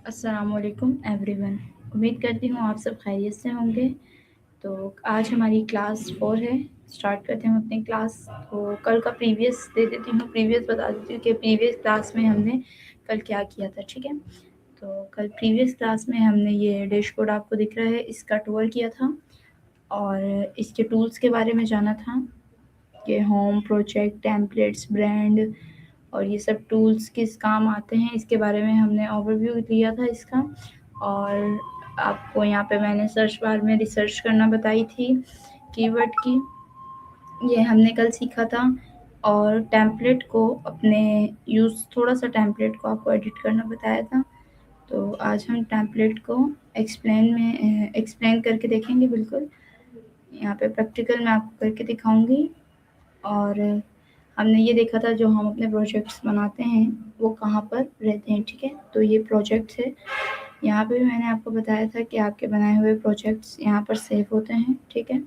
अस्सलामुअलैकुम एवरीवन। उम्मीद करती हूँ आप सब खैरियत से होंगे। तो आज हमारी क्लास 4 है। स्टार्ट करते हैं अपनी क्लास। तो कल का प्रीवियस दे देती हूँ, प्रीवियस बता देती हूँ कि प्रीवियस क्लास में हमने कल क्या किया था। ठीक है, तो कल प्रीवियस क्लास में हमने ये डैशबोर्ड आपको दिख रहा है, इसका टूर किया था और इसके टूल्स के बारे में जाना था कि होम, प्रोजेक्ट, टेम्पलेट्स, ब्रांड और ये सब टूल्स किस काम आते हैं, इसके बारे में हमने ओवरव्यू लिया था इसका। और आपको यहाँ पे मैंने सर्च बार में रिसर्च करना बताई थी कीवर्ड की, ये हमने कल सीखा था। और टेम्पलेट को अपने यूज़, थोड़ा सा टेम्पलेट को आपको एडिट करना बताया था। तो आज हम टेम्पलेट को एक्सप्लेन करके देखेंगे। बिल्कुल यहाँ पे प्रैक्टिकल मैं आपको करके दिखाऊंगी। और हमने ये देखा था जो हम अपने प्रोजेक्ट्स बनाते हैं वो कहाँ पर रहते हैं। ठीक है, तो ये प्रोजेक्ट्स है। यहाँ पे भी मैंने आपको बताया था कि आपके बनाए हुए प्रोजेक्ट्स यहाँ पर सेव होते हैं। ठीक है,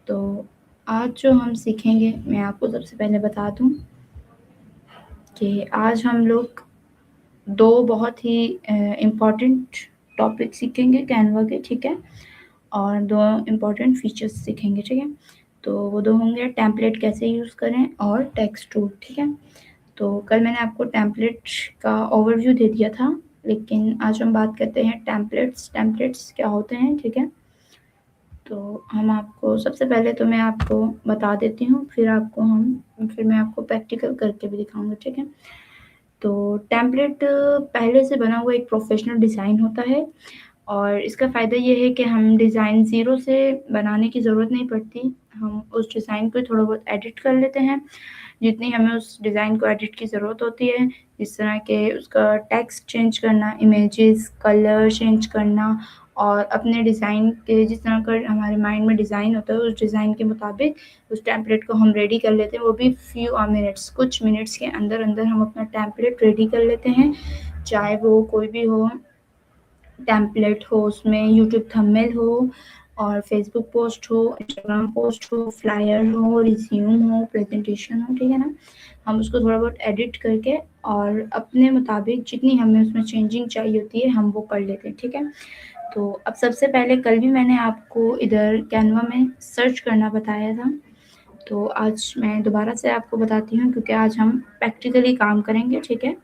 तो आज जो हम सीखेंगे, मैं आपको सबसे पहले बता दूँ कि आज हम लोग दो बहुत ही इम्पॉर्टेंट टॉपिक सीखेंगे कैनवा के। ठीक है, और दो इम्पॉर्टेंट फीचर्स सीखेंगे। ठीक है, तो वो दो होंगे टेम्पलेट कैसे यूज़ करें और टेक्स्ट टूल। ठीक है, तो कल मैंने आपको टेम्पलेट का ओवरव्यू दे दिया था, लेकिन आज हम बात करते हैं टेम्पलेट्स क्या होते हैं। ठीक है, तो हम आपको सबसे पहले तो मैं आपको बता देती हूँ, फिर मैं आपको प्रैक्टिकल करके भी दिखाऊंगा। ठीक है, तो टेम्पलेट पहले से बना हुआ एक प्रोफेशनल डिज़ाइन होता है और इसका फ़ायदा ये है कि हम डिज़ाइन ज़ीरो से बनाने की ज़रूरत नहीं पड़ती। हम उस डिज़ाइन को थोड़ा बहुत एडिट कर लेते हैं, जितनी हमें उस डिज़ाइन को एडिट की ज़रूरत होती है। जिस तरह के उसका टेक्स्ट चेंज करना, इमेजेस, कलर चेंज करना और अपने डिज़ाइन के जिस तरह का हमारे माइंड में डिज़ाइन होता है उस डिज़ाइन के मुताबिक उस टेम्पलेट को हम रेडी कर लेते हैं। वो भी कुछ मिनट्स के अंदर अंदर हम अपना टेम्पलेट रेडी कर लेते हैं। चाहे वो कोई भी हो, टेम्पलेट हो, उसमें यूट्यूब थंबनेल हो और फेसबुक पोस्ट हो, इंस्टाग्राम पोस्ट हो, फ्लायर हो, रिज्यूम हो, प्रेजेंटेशन हो। ठीक है ना, हम उसको थोड़ा बहुत एडिट करके और अपने मुताबिक जितनी हमें उसमें चेंजिंग चाहिए होती है हम वो कर लेते हैं। ठीक है, तो अब सबसे पहले कल भी मैंने आपको इधर कैनवा में सर्च करना बताया था, तो आज मैं दोबारा से आपको बताती हूँ क्योंकि आज हम प्रैक्टिकली काम करेंगे। ठीक है,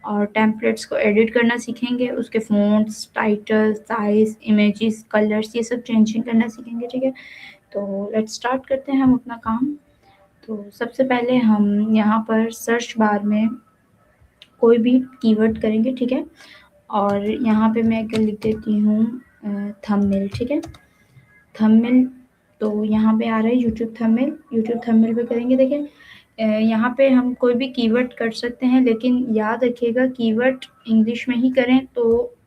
और टेम्पलेट्स को एडिट करना सीखेंगे, उसके fonts, title, size, images, colours, ये सब चेंजिंग करना सीखेंगे। ठीक है, तो लेट्स स्टार्ट करते हैं हम अपना काम। तो सबसे पहले हम यहाँ पर सर्च बार में कोई भी कीवर्ड करेंगे। ठीक है, और यहाँ पे मैं लिख देती हूँ थंबनेल। ठीक है, थंबनेल, तो यहाँ पे आ रहा है यूट्यूब थंबनेल पे करेंगे। देखिए यहाँ पे हम कोई भी कीवर्ड कर सकते हैं, लेकिन याद रखिएगा कीवर्ड इंग्लिश में ही करें तो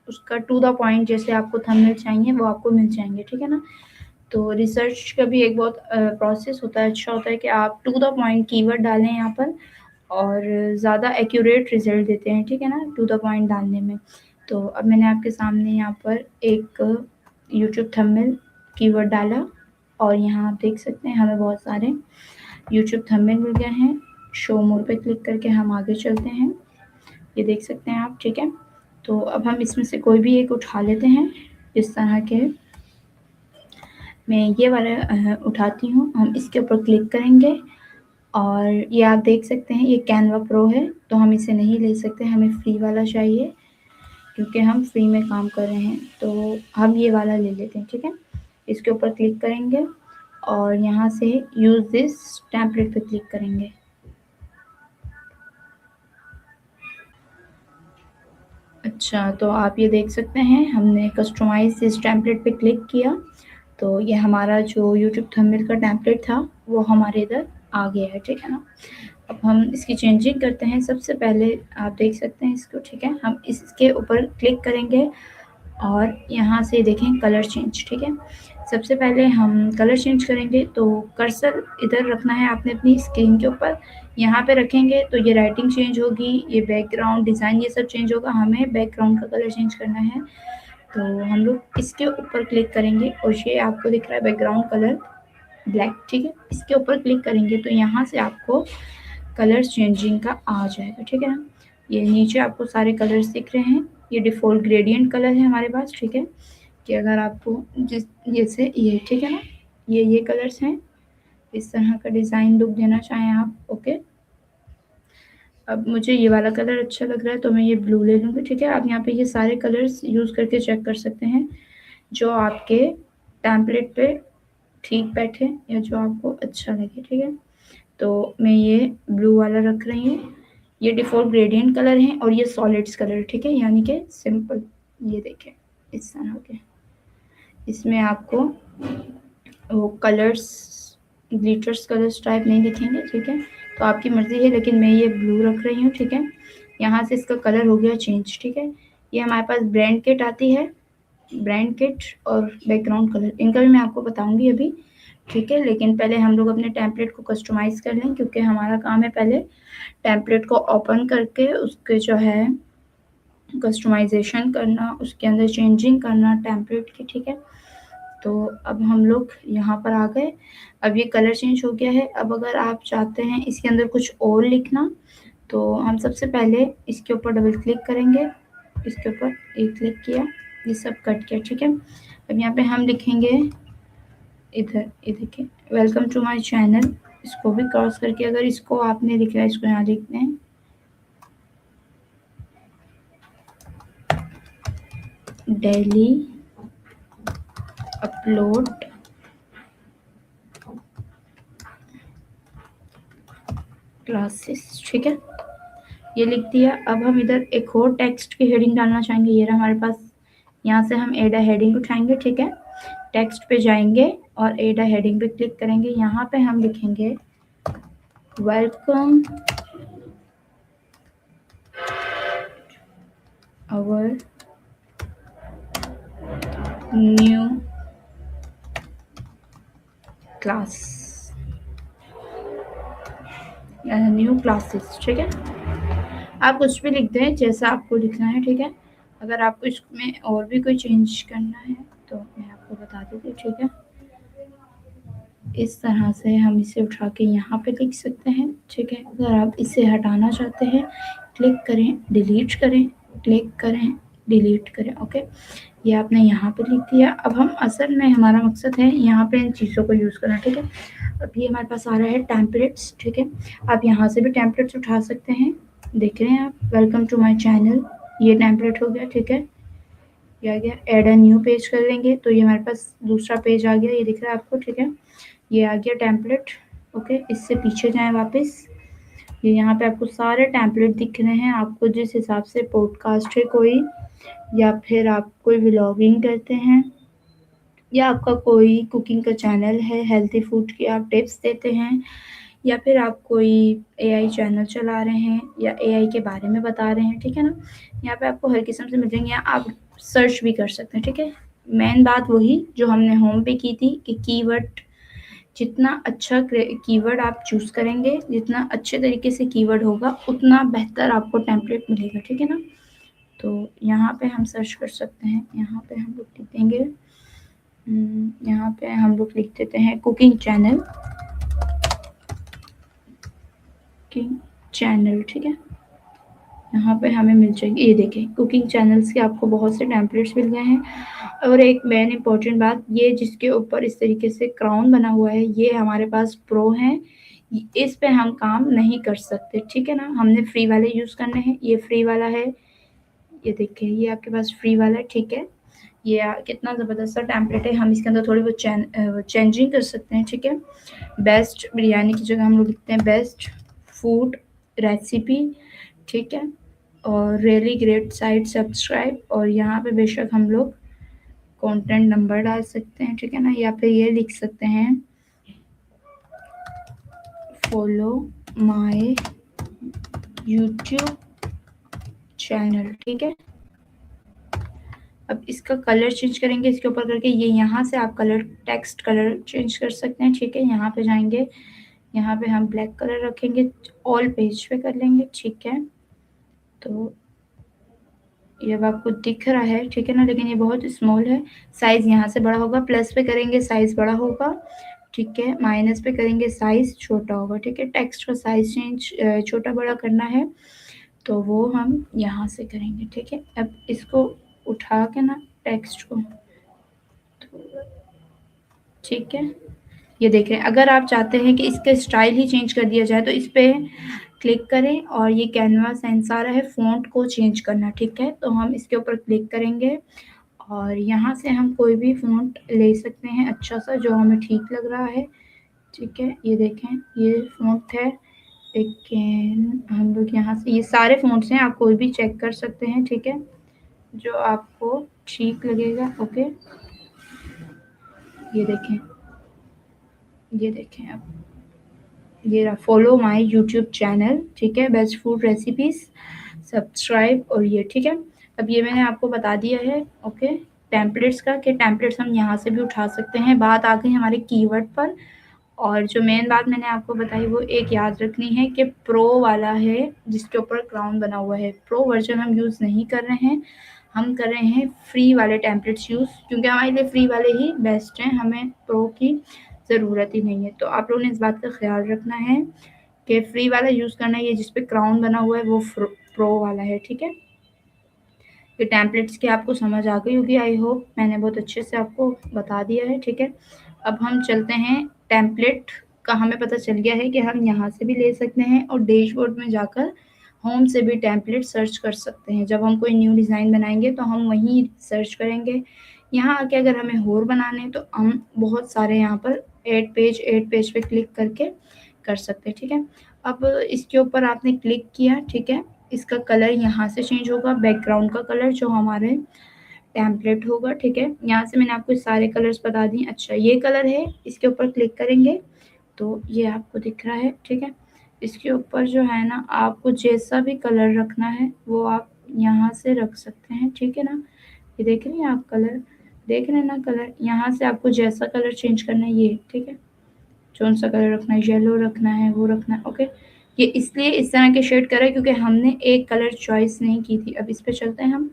उसका टू द पॉइंट जैसे आपको थंबनेल चाहिए वो आपको मिल जाएंगे। ठीक है ना, तो रिसर्च का भी एक बहुत प्रोसेस होता है, अच्छा होता है कि आप टू द पॉइंट कीवर्ड डालें यहाँ पर और ज़्यादा एक्यूरेट रिजल्ट देते हैं। ठीक है ना, टू द पॉइंट डालने में। तो अब मैंने आपके सामने यहाँ पर एक यूट्यूब थंबनेल कीवर्ड डाला और यहाँ आप देख सकते हैं हमें बहुत सारे यूट्यूब थंबनेल मिल गए हैं। शो मोर पे क्लिक करके हम आगे चलते हैं, ये देख सकते हैं आप। ठीक है, तो अब हम इसमें से कोई भी एक उठा लेते हैं। इस तरह के मैं ये वाला उठाती हूँ, हम इसके ऊपर क्लिक करेंगे और ये आप देख सकते हैं ये कैनवा प्रो है, तो हम इसे नहीं ले सकते, हमें फ्री वाला चाहिए क्योंकि हम फ्री में काम कर रहे हैं, तो हम ये वाला ले लेते हैं। ठीक है, इसके ऊपर क्लिक करेंगे और यहाँ से यूज़ दिस टेम्पलेट पे क्लिक करेंगे। अच्छा, तो आप ये देख सकते हैं हमने कस्टमाइज़ इस टेम्पलेट पे क्लिक किया, तो ये हमारा जो यूट्यूब थंबनेल का टेम्पलेट था वो हमारे इधर आ गया है। ठीक है ना, अब हम इसकी चेंजिंग करते हैं। सबसे पहले आप देख सकते हैं इसको। ठीक है, हम इसके ऊपर क्लिक करेंगे और यहाँ से देखें कलर चेंज। ठीक है, सबसे पहले हम कलर चेंज करेंगे, तो कर्सर इधर रखना है आपने अपनी स्क्रीन के ऊपर। यहाँ पे रखेंगे तो ये राइटिंग चेंज होगी, ये बैकग्राउंड डिज़ाइन ये सब चेंज होगा। हमें बैकग्राउंड का कलर चेंज करना है, तो हम लोग इसके ऊपर क्लिक करेंगे और ये आपको दिख रहा है बैकग्राउंड कलर ब्लैक। ठीक है, इसके ऊपर क्लिक करेंगे तो यहाँ से आपको कलर चेंजिंग का आ जाएगा। ठीक है ना, ये नीचे आपको सारे कलर्स दिख रहे हैं ये डिफ़ॉल्ट ग्रेडियंट कलर है हमारे पास, ठीक है, कि अगर आपको जिस जैसे ये ठीक है ना, ये कलर्स हैं, इस तरह का डिज़ाइन लुक देना चाहें आप, ओके। अब मुझे ये वाला कलर अच्छा लग रहा है तो मैं ये ब्लू ले लूँगी, ठीक है। आप यहाँ पे ये सारे कलर्स यूज़ करके चेक कर सकते हैं जो आपके टेम्पलेट पे ठीक बैठे या जो आपको अच्छा लगे, ठीक है। तो मैं ये ब्लू वाला रख रही हूँ, ये डिफ़ॉल्ट ग्रेडियंट कलर है और ये सॉलिड्स कलर, ठीक है, यानी कि सिंपल। ये देखें इस तरह के, इसमें आपको वो कलर्स ग्लिटर्स कलर्स टाइप नहीं दिखेंगे, ठीक है। तो आपकी मर्ज़ी है, लेकिन मैं ये ब्लू रख रही हूँ, ठीक है। यहाँ से इसका कलर हो गया चेंज, ठीक है। ये हमारे पास ब्रांड किट आती है, ब्रांड किट और बैकग्राउंड कलर, इनका भी मैं आपको बताऊँगी अभी, ठीक है। लेकिन पहले हम लोग अपने टेम्पलेट को कस्टमाइज़ कर लें, क्योंकि हमारा काम है पहले टेम्पलेट को ओपन करके उसके जो है कस्टमाइजेशन करना, उसके अंदर चेंजिंग करना टेम्पलेट की, ठीक है। तो अब हम लोग यहाँ पर आ गए, अब ये कलर चेंज हो गया है। अब अगर आप चाहते हैं इसके अंदर कुछ और लिखना, तो हम सबसे पहले इसके ऊपर डबल क्लिक करेंगे, इसके ऊपर एक क्लिक किया, ये सब कट किया, ठीक है। अब यहाँ पे हम लिखेंगे इधर, ये देखिए, वेलकम टू माय चैनल, इसको भी क्रॉस करके अगर इसको आपने लिखा है, इसको यहाँ लिखते हैं, डेली अपलोड क्लासेस, ठीक है, ये लिख दिया। अब हम इधर एक और टेक्स्ट की हेडिंग डालना चाहेंगे, ये रहा हमारे पास, यहाँ से हम एड अ हेडिंग उठाएंगे, ठीक है। टेक्स्ट पे जाएंगे और एड अ हेडिंग पे क्लिक करेंगे, यहाँ पे हम लिखेंगे welcome our new class, new classes, ठीक है। आप कुछ भी लिख दें जैसा आपको लिखना है, ठीक है। अगर आपको इसमें और भी कोई चेंज करना है तो मैं आपको बता देती हूँ, ठीक है। इस तरह से हम इसे उठा के यहाँ पे लिख सकते हैं, ठीक है। अगर आप इसे हटाना चाहते हैं, क्लिक करें, डिलीट करें, क्लिक करें, डिलीट करें, ओके। ये आपने यहाँ पे लिख दिया। अब हम असल में हमारा मकसद है यहाँ पे इन चीज़ों को यूज़ करना, ठीक है। अब ये हमारे पास आ रहा है टेम्पलेट्स, ठीक है। आप यहाँ से भी टेम्पलेट्स उठा सकते हैं, देख रहे हैं आप, वेलकम टू माय चैनल, ये टेम्पलेट हो गया, ठीक है। ये आ गया, एड अ न्यू पेज कर लेंगे तो ये हमारे पास दूसरा पेज आ गया, ये दिख रहा है आपको, ठीक है। ये आ गया टेम्पलेट, ओके। इससे पीछे जाएं वापस, ये यहाँ पे आपको सारे टेम्पलेट दिख रहे हैं। आपको जिस हिसाब से पॉडकास्ट है कोई, या फिर आप कोई व्लॉगिंग करते हैं, या आपका कोई कुकिंग का चैनल है, हेल्थी फूड की आप टिप्स देते हैं, या फिर आप कोई एआई चैनल चला रहे हैं या एआई के बारे में बता रहे हैं, ठीक है ना। यहाँ पे आपको हर किस्म से मिल जाएंगे, आप सर्च भी कर सकते हैं, ठीक है। मेन बात वही जो हमने होम पे की थी कि कीवर्ड, जितना अच्छा कीवर्ड आप चूज़ करेंगे, जितना अच्छे तरीके से कीवर्ड होगा, उतना बेहतर आपको टेम्पलेट मिलेगा, ठीक है ना। तो यहाँ पे हम सर्च कर सकते हैं, यहाँ पे हम लोग लिख देंगे, यहाँ पे हम लोग लिख देते हैं कुकिंग चैनल, कुकिंग चैनल, ठीक है। यहाँ पे हमें मिल जाएगी, ये देखें कुकिंग चैनल्स के आपको बहुत से टेम्पलेट्स मिल गए हैं। और एक मेन इम्पॉर्टेंट बात, ये जिसके ऊपर इस तरीके से क्राउन बना हुआ है, ये हमारे पास प्रो है, इस पे हम काम नहीं कर सकते, ठीक है ना। हमने फ्री वाले यूज़ करने हैं, ये फ्री वाला है, ये देखिए ये आपके पास फ्री वाला है, ठीक है। ये कितना ज़बरदस्त सा टेम्पलेट है, हम इसके अंदर थोड़ी बहुत चेंजिंग कर सकते हैं, ठीक है। बेस्ट बिरयानी की जगह हम लोग लिखते हैं बेस्ट फूड रेसिपी, ठीक है। और रियली ग्रेट साइट सब्सक्राइब, और यहाँ पे बेशक हम लोग कंटेंट नंबर डाल सकते हैं, ठीक है ना। या फिर ये लिख सकते हैं फॉलो माय यूट्यूब चैनल, ठीक है। अब इसका कलर चेंज करेंगे इसके ऊपर करके, ये यहाँ से आप कलर टेक्स्ट कलर चेंज कर सकते हैं, ठीक है। यहाँ पे जाएंगे, यहाँ पे हम ब्लैक कलर रखेंगे, ऑल पेज पे कर लेंगे, ठीक है। तो ये अब आपको दिख रहा है, ठीक है ना, लेकिन ये बहुत स्मॉल है, साइज़ यहाँ से बड़ा होगा, प्लस पे करेंगे साइज़ बड़ा होगा, ठीक है। माइनस पे करेंगे साइज़ छोटा होगा, ठीक है। टेक्स्ट का साइज़ चेंज छोटा बड़ा करना है तो वो हम यहाँ से करेंगे, ठीक है। अब इसको उठा के ना टेक्स्ट को, ठीक है, ये देख रहे हैं। अगर आप चाहते हैं कि इसका स्टाइल ही चेंज कर दिया जाए तो इस पे क्लिक करें और ये कैनवा सेंस आ रहा है फ़ॉन्ट को चेंज करना, ठीक है। तो हम इसके ऊपर क्लिक करेंगे और यहाँ से हम कोई भी फ़ॉन्ट ले सकते हैं अच्छा सा जो हमें ठीक लग रहा है, ठीक है। ये देखें ये फ़ॉन्ट है, लेकिन हम लोग यहाँ से ये सारे फ़ॉन्ट्स हैं, आप कोई भी चेक कर सकते हैं, ठीक है, जो आपको ठीक लगेगा। ओके, ये देखें, ये देखें आप, ये रहा फॉलो माय यूट्यूब चैनल, ठीक है, बेस्ट फूड रेसिपीज, सब्सक्राइब और ये, ठीक है। अब ये मैंने आपको बता दिया है, ओके, टेम्पलेट्स का, कि टेम्पलेट्स हम यहाँ से भी उठा सकते हैं। बात आ गई हमारे कीवर्ड पर, और जो मेन बात मैंने आपको बताई वो एक याद रखनी है कि प्रो वाला है जिसके ऊपर क्राउन बना हुआ है, प्रो वर्जन हम यूज़ नहीं कर रहे हैं, हम कर रहे हैं फ्री वाले टेम्पलेट्स यूज़, क्योंकि हमारे लिए फ्री वाले ही बेस्ट हैं, हमें प्रो की ज़रूरत ही नहीं है। तो आप लोगों ने इस बात का ख्याल रखना है कि फ्री वाला यूज़ करना है, ये जिस पे क्राउन बना हुआ है वो प्रो वाला है, ठीक है। ये टेम्पलेट्स की आपको समझ आ गई होगी, आई होप मैंने बहुत अच्छे से आपको बता दिया है, ठीक है। अब हम चलते हैं, टेम्पलेट का हमें पता चल गया है कि हम यहाँ से भी ले सकते हैं और डैशबोर्ड में जाकर होम से भी टेम्पलेट सर्च कर सकते हैं। जब हम कोई न्यू डिज़ाइन बनाएंगे तो हम वहीं सर्च करेंगे। यहाँ आके अगर हमें और बनाने हैं तो हम बहुत सारे यहाँ पर ऐड पेज पे क्लिक करके कर सकते हैं, ठीक है। अब इसके ऊपर आपने क्लिक किया, ठीक है, इसका कलर यहाँ से चेंज होगा, बैकग्राउंड का कलर जो हमारे टेम्पलेट होगा, ठीक है। यहाँ से मैंने आपको सारे कलर्स बता दिए। अच्छा, ये कलर है, इसके ऊपर क्लिक करेंगे तो ये आपको दिख रहा है, ठीक है। इसके ऊपर जो है ना, आपको जैसा भी कलर रखना है वो आप यहाँ से रख सकते हैं, ठीक है ना। ये देख रहे हैं आप, कलर देख रहे हैं ना, कलर यहाँ से आपको जैसा कलर चेंज करना है ये, ठीक है, कौन सा कलर रखना है, येलो रखना है, वो रखना है, ओके। ये इसलिए इस तरह के शेड करा है क्योंकि हमने एक कलर चॉइस नहीं की थी। अब इस पे चलते हैं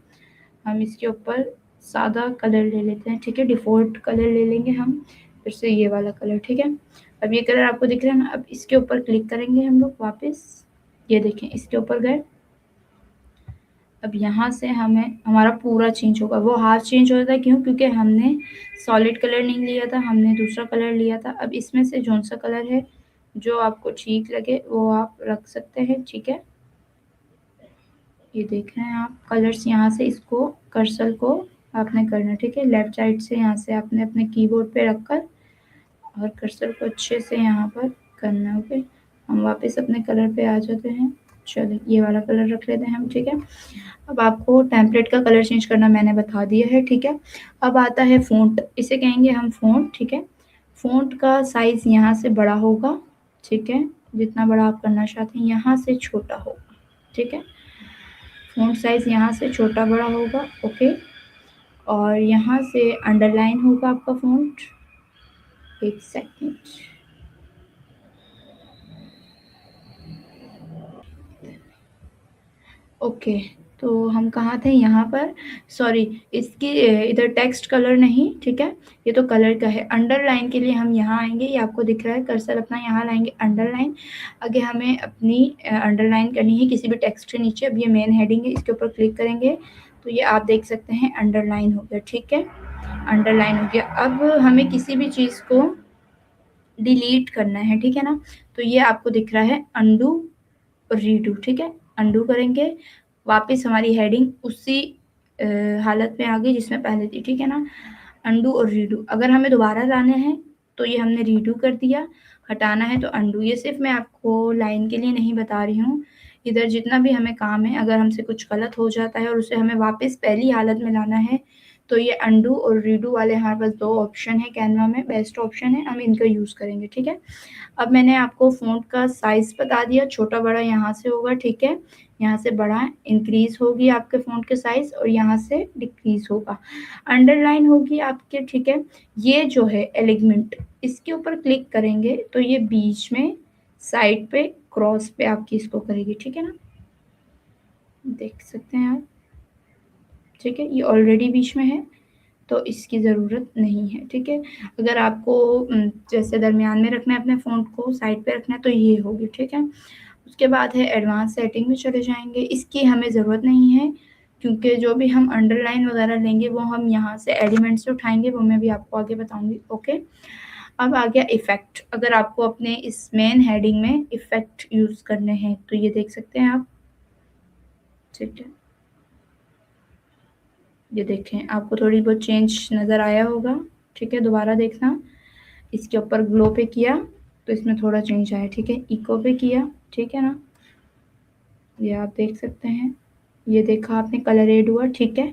हम इसके ऊपर सादा कलर ले लेते हैं, ठीक है, डिफ़ॉल्ट कलर ले लेंगे हम, फिर से ये वाला कलर, ठीक है। अब ये कलर आपको दिख रहा है ना, अब इसके ऊपर क्लिक करेंगे हम लोग वापस, ये देखें इसके ऊपर गए। अब यहाँ से हमें हमारा पूरा चेंज होगा, वो हाफ चेंज हो जाता है, क्यों, क्योंकि हमने सॉलिड कलर नहीं लिया था, हमने दूसरा कलर लिया था। अब इसमें से कौन सा कलर है जो आपको ठीक लगे वो आप रख सकते हैं, ठीक है। ये देख रहे हैं आप कलर्स, यहाँ से इसको कर्सर को आपने करना, ठीक है, लेफ्ट साइड से यहाँ से आपने अपने कीबोर्ड पे रखकर और कर्सर को अच्छे से यहाँ पर करना है, ओके। हम वापस अपने कलर पे आ जाते हैं, चलिए ये वाला कलर रख लेते हैं हम, ठीक है। अब आपको टेम्पलेट का कलर चेंज करना मैंने बता दिया है, ठीक है। अब आता है फ़ॉन्ट, इसे कहेंगे हम फ़ॉन्ट, ठीक है। फ़ॉन्ट का साइज़ यहाँ से बड़ा होगा, ठीक है, जितना बड़ा आप करना चाहते हैं, यहाँ से छोटा होगा, ठीक है। फ़ॉन्ट साइज़ यहाँ से छोटा बड़ा होगा, ओके। और यहाँ से अंडरलाइन होगा आपका फ़ॉन्ट, एक सेकेंड, ओके। तो हम कहाँ थे, यहाँ पर, सॉरी, इसकी इधर टेक्स्ट कलर नहीं, ठीक है, ये तो कलर का है। अंडरलाइन के लिए हम यहाँ आएंगे, ये आपको दिख रहा है, कर्सर अपना यहाँ लाएंगे, अंडरलाइन। आगे हमें अपनी अंडरलाइन करनी है किसी भी टेक्स्ट के नीचे। अब ये मेन हेडिंग है, इसके ऊपर क्लिक करेंगे तो ये आप देख सकते हैं अंडरलाइन हो गया, ठीक है, अंडरलाइन हो गया। अब हमें किसी भी चीज़ को डिलीट करना है, ठीक है ना, तो ये आपको दिख रहा है अंडू और रीडू, ठीक है। अंडू करेंगे, वापस हमारी हेडिंग उसी हालत में आ गई जिसमें पहले थी, ठीक है ना। अंडू और रीडू, अगर हमें दोबारा लाने हैं तो ये हमने रीडू कर दिया, हटाना है तो अंडू। ये सिर्फ मैं आपको लाइन के लिए नहीं बता रही हूँ, इधर जितना भी हमें काम है, अगर हमसे कुछ गलत हो जाता है और उसे हमें वापस पहली हालत में लाना है तो ये अंडू और रीडू वाले हमारे पास दो ऑप्शन है, कैनवा में बेस्ट ऑप्शन है, हम इनका यूज़ करेंगे, ठीक है। अब मैंने आपको फ़ॉन्ट का साइज़ बता दिया, छोटा बड़ा यहाँ से होगा, ठीक है, यहाँ से बड़ा इंक्रीज़ होगी आपके फ़ॉन्ट के साइज़ और यहाँ से डिक्रीज़ होगा, अंडरलाइन होगी आपके, ठीक है। ये जो है एलिगमेंट, इसके ऊपर क्लिक करेंगे तो ये बीच में साइड पे क्रॉस पे आपकी इसको करेगी, ठीक है ना, देख सकते हैं आप, ठीक है, ये ऑलरेडी बीच में है तो इसकी ज़रूरत नहीं है, ठीक है। अगर आपको जैसे दरमियान में रखना है अपने फ़ॉन्ट को, साइड पे रखना है तो ये होगी, ठीक है। उसके बाद है एडवांस सेटिंग में चले जाएंगे। इसकी हमें ज़रूरत नहीं है क्योंकि जो भी हम अंडरलाइन वगैरह लेंगे वो हम यहाँ से एलिमेंट से उठाएंगे, वो मैं भी आपको आगे बताऊंगी। ओके, अब आ गया इफ़ेक्ट। अगर आपको अपने इस मेन हेडिंग में इफ़ेक्ट यूज़ करने हैं तो ये देख सकते हैं आप, ठीक है। ये देखें, आपको थोड़ी बहुत चेंज नज़र आया होगा, ठीक है। दोबारा देखना, इसके ऊपर ग्लो पे किया तो इसमें थोड़ा चेंज आया, ठीक है। इको पे किया, ठीक है ना, ये आप देख सकते हैं। ये देखा आपने, कलर एड हुआ, ठीक है।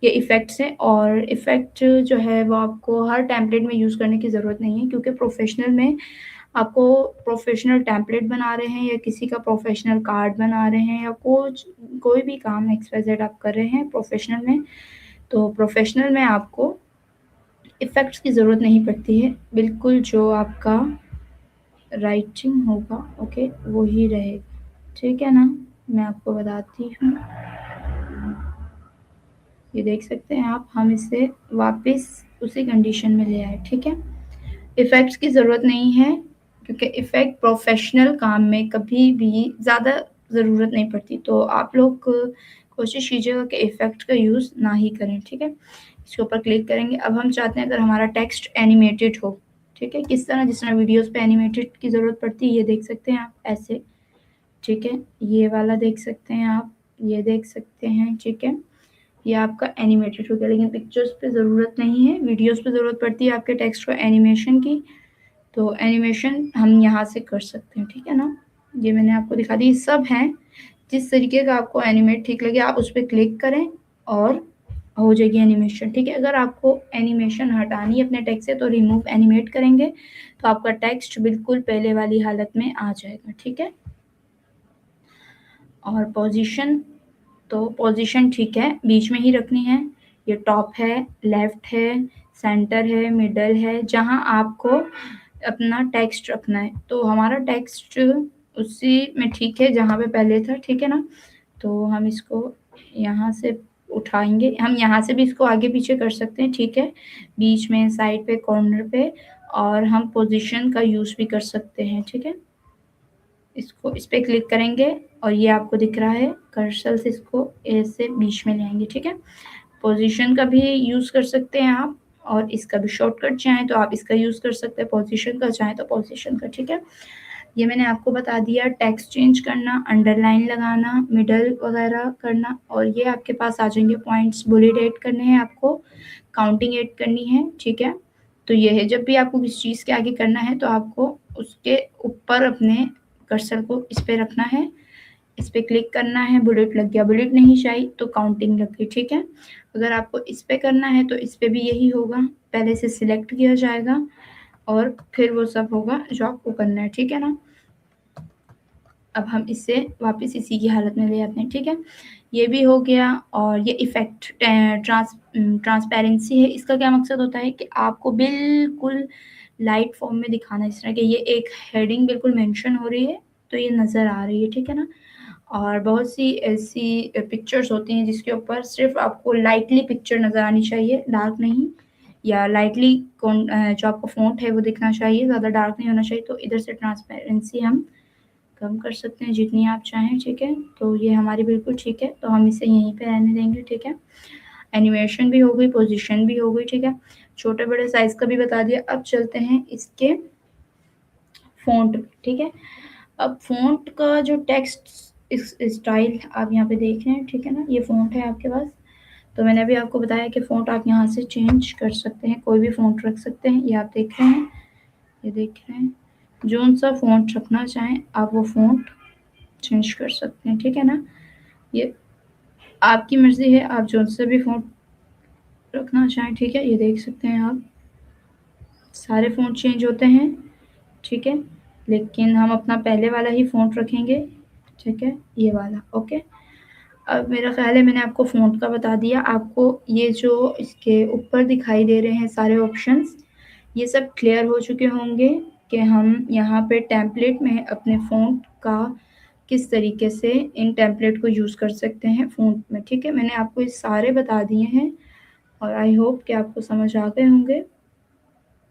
ये इफ़ेक्ट्स है, और इफ़ेक्ट जो है वो आपको हर टेम्पलेट में यूज़ करने की ज़रूरत नहीं है, क्योंकि प्रोफेशनल में आपको प्रोफेशनल टेम्पलेट बना रहे हैं या किसी का प्रोफेशनल कार्ड बना रहे हैं या कुछ कोई भी काम XYZ आप कर रहे हैं प्रोफेशनल में, तो प्रोफेशनल में आपको इफ़ेक्ट्स की ज़रूरत नहीं पड़ती है। बिल्कुल जो आपका राइटिंग होगा, ओके, वो ही रहेगा, ठीक है ना। मैं आपको बताती हूँ, ये देख सकते हैं आप, हम इसे वापस उसी कंडीशन में ले आए, ठीक है। इफ़ेक्ट्स की ज़रूरत नहीं है क्योंकि इफ़ेक्ट प्रोफेशनल काम में कभी भी ज़्यादा ज़रूरत नहीं पड़ती, तो आप लोग कोशिश कीजिएगा कि इफ़ेक्ट का यूज़ ना ही करें, ठीक है। इसके ऊपर क्लिक करेंगे। अब हम चाहते हैं अगर हमारा टेक्स्ट एनिमेटेड हो, ठीक है, किस तरह, जिस तरह वीडियोज़ पे एनिमेटेड की ज़रूरत पड़ती है, ये देख सकते हैं आप ऐसे, ठीक है। ये वाला देख सकते हैं आप, ये देख सकते हैं, ठीक है। ये आपका एनिमेटेड हो गया, लेकिन पिक्चर्स पे ज़रूरत नहीं है, वीडियोज़ पे ज़रूरत पड़ती है आपके टेक्स्ट को एनिमेशन की, तो एनिमेशन हम यहाँ से कर सकते हैं, ठीक है ना। ये मैंने आपको दिखा दी, सब हैं। जिस तरीके का आपको एनिमेट ठीक लगे आप उस पर क्लिक करें और हो जाएगी एनिमेशन, ठीक है। अगर आपको एनिमेशन हटानी है अपने टेक्स्ट से तो रिमूव एनिमेट करेंगे तो आपका टेक्स्ट बिल्कुल पहले वाली हालत में आ जाएगा, ठीक है। और पोजीशन, तो पोजीशन ठीक है, बीच में ही रखनी है। ये टॉप है, लेफ्ट है, सेंटर है, मिडल है, जहाँ आपको अपना टेक्स्ट रखना है। तो हमारा टेक्स्ट उसी में ठीक है जहाँ पे पहले था, ठीक है ना। तो हम इसको यहाँ से उठाएंगे, हम यहाँ से भी इसको आगे पीछे कर सकते हैं, ठीक है, बीच में, साइड पे, कॉर्नर पे, और हम पोजीशन का यूज़ भी कर सकते हैं, ठीक है। इसको इस पे क्लिक करेंगे और ये आपको दिख रहा है कर्सर से इसको ऐसे बीच में ले आएंगे, ठीक है। पोजीशन का भी यूज़ कर सकते हैं आप, और इसका भी शॉर्टकट चाहें तो आप इसका यूज़ कर सकते हैं, पोजीशन का चाहें तो पोजीशन का, ठीक है। ये मैंने आपको बता दिया, टेक्स्ट चेंज करना, अंडरलाइन लगाना, मिडल वगैरह करना, और ये आपके पास आ जाएंगे पॉइंट्स, बुलेट ऐड करने हैं आपको, काउंटिंग ऐड करनी है, ठीक है। तो ये है, जब भी आपको किसी चीज़ के आगे करना है तो आपको उसके ऊपर अपने कर्सर को इस पे रखना है, इस पे क्लिक करना है, बुलेट लग गया, बुलेट नहीं चाहिए तो काउंटिंग लग गई, ठीक है। अगर आपको इस पे करना है तो इस पे भी यही होगा, पहले से सिलेक्ट किया जाएगा और फिर वो सब होगा जो आपको करना है, ठीक है ना। अब हम इससे वापस इसी की हालत में ले आते हैं, ठीक है। ये भी हो गया। और ये इफ़ेक्ट ट्रांसपेरेंसी है, इसका क्या मकसद होता है कि आपको बिल्कुल लाइट फॉर्म में दिखाना है, इस तरह के ये एक हेडिंग बिल्कुल मेंशन हो रही है तो ये नज़र आ रही है, ठीक है ना। और बहुत सी ऐसी पिक्चर्स होती हैं जिसके ऊपर सिर्फ आपको लाइटली पिक्चर नज़र आनी चाहिए, डार्क नहीं, या लाइटली जो आपका फ़ॉन्ट है वो दिखना चाहिए, ज़्यादा डार्क नहीं होना चाहिए। तो इधर से ट्रांसपेरेंसी हम कम कर सकते हैं जितनी आप चाहें, ठीक है। तो ये हमारी बिल्कुल ठीक है, तो हम इसे यहीं पे रहने देंगे, ठीक है। एनिमेशन भी हो गई, पोजीशन भी हो गई, ठीक है। छोटे बड़े साइज़ का भी बता दिया। अब चलते हैं इसके फ़ॉन्ट, ठीक है। अब फ़ॉन्ट का जो टेक्स्ट इस स्टाइल आप यहाँ पे देख रहे हैं, ठीक है ना, ये फ़ॉन्ट है आपके पास। तो मैंने अभी आपको बताया कि फ़ॉन्ट आप यहाँ से चेंज कर सकते हैं, कोई भी फ़ॉन्ट रख सकते हैं। ये आप देख रहे हैं, ये देख रहे हैं, जोन सा फ़ॉन्ट रखना चाहें आप वो फ़ॉन्ट चेंज कर सकते हैं, ठीक है ना। ये आपकी मर्ज़ी है, आप जोन से भी फ़ॉन्ट रखना चाहें, ठीक है। ये देख सकते हैं आप, सारे फ़ॉन्ट चेंज होते हैं, ठीक है, लेकिन हम अपना पहले वाला ही फ़ॉन्ट रखेंगे, ठीक है, ये वाला, ओके। अब मेरा ख़्याल है मैंने आपको फ़ॉन्ट का बता दिया। आपको ये जो इसके ऊपर दिखाई दे रहे हैं सारे ऑप्शंस, ये सब क्लियर हो चुके होंगे कि हम यहाँ पे टेम्पलेट में अपने फ़ॉन्ट का किस तरीके से इन टेम्पलेट को यूज़ कर सकते हैं फ़ॉन्ट में, ठीक है। मैंने आपको ये सारे बता दिए हैं और आई होप कि आपको समझ आ गए होंगे।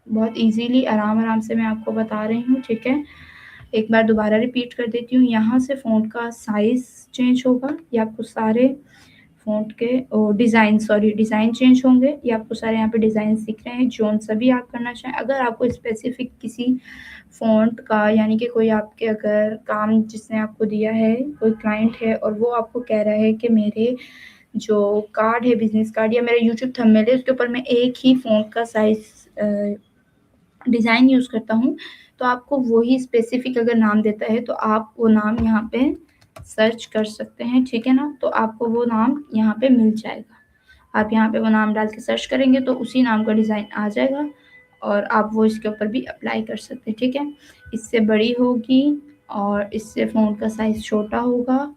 बहुत ईज़िली, आराम-आराम से मैं आपको बता रही हूँ, ठीक है। एक बार दोबारा रिपीट कर देती हूँ, यहाँ से फ़ॉन्ट का साइज़ चेंज होगा, ये आपको सारे फ़ॉन्ट के डिज़ाइन चेंज होंगे। ये आपको सारे यहाँ पे डिज़ाइन्स दिख रहे हैं, जौन-सा भी आप करना चाहें। अगर आपको स्पेसिफ़िक किसी फ़ॉन्ट का यानी कि कोई आपके अगर काम जिसने आपको दिया है, कोई क्लाइंट है और वो आपको कह रहा है कि मेरे जो कार्ड है, बिज़नेस कार्ड या मेरा यूट्यूब थंबनेल है, उसके ऊपर मैं एक ही फ़ॉन्ट का साइज़ डिज़ाइन यूज़ करता हूँ, तो आपको वही स्पेसिफ़िक अगर नाम देता है, तो आप वो नाम यहाँ पे सर्च कर सकते हैं, ठीक है ना? तो आपको वो नाम यहाँ पे मिल जाएगा। आप यहाँ पे वो नाम डाल के सर्च करेंगे तो उसी नाम का डिज़ाइन आ जाएगा और आप वो इसके ऊपर भी अप्लाई कर सकते हैं, ठीक है? इससे बड़ी होगी और इससे फ़ॉन्ट का साइज़ छोटा होगा,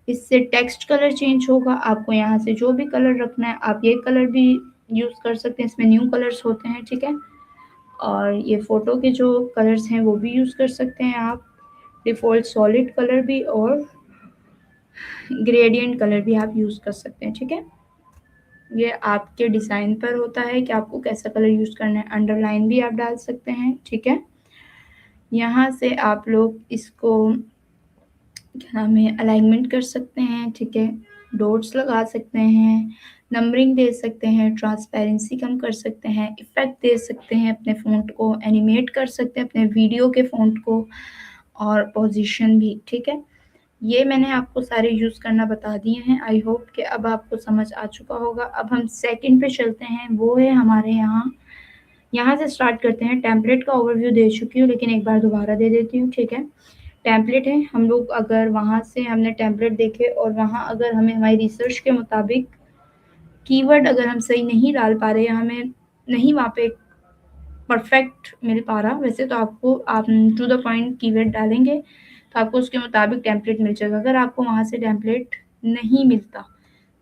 इससे टेक्स्ट कलर चेंज होगा। आपको यहाँ से जो भी कलर रखना है, आप ये कलर भी यूज़ कर सकते हैं, इसमें न्यू कलर्स होते हैं, ठीक है? और ये फ़ोटो के जो कलर्स हैं वो भी यूज़ कर सकते हैं आप, डिफ़ॉल्ट सॉलिड कलर भी और ग्रेडिएंट कलर भी आप यूज़ कर सकते हैं, ठीक है? ये आपके डिज़ाइन पर होता है कि आपको कैसा कलर यूज़ करना है, अंडरलाइन भी आप डाल सकते हैं, ठीक है? यहाँ से आप लोग इसको क्या नाम है अलाइनमेंट कर सकते हैं, ठीक है? डॉट्स लगा सकते हैं, नंबरिंग दे सकते हैं, ट्रांसपेरेंसी कम कर सकते हैं, इफ़ेक्ट दे सकते हैं, अपने फ़ॉन्ट को एनिमेट कर सकते हैं, अपने वीडियो के फ़ॉन्ट को और पोजीशन भी, ठीक है? ये मैंने आपको सारे यूज़ करना बता दिए हैं। आई होप कि अब आपको समझ आ चुका होगा। अब हम सेकंड पे चलते हैं, वो है हमारे यहाँ से स्टार्ट करते हैं। टेम्पलेट का ओवरव्यू दे चुकी हूँ, लेकिन एक बार दोबारा दे देती हूँ, ठीक है? टेम्पलेट है, हम लोग अगर वहाँ से हमने टेम्पलेट देखे और वहाँ अगर हमें हमारी रिसर्च के मुताबिक कीवर्ड अगर हम सही नहीं डाल पा रहे या हमें नहीं वहाँ पे परफेक्ट मिल पा रहा, वैसे तो आपको आप टू द पॉइंट कीवर्ड डालेंगे तो आपको उसके मुताबिक टेम्पलेट मिल जाएगा। अगर आपको वहाँ से टेम्पलेट नहीं मिलता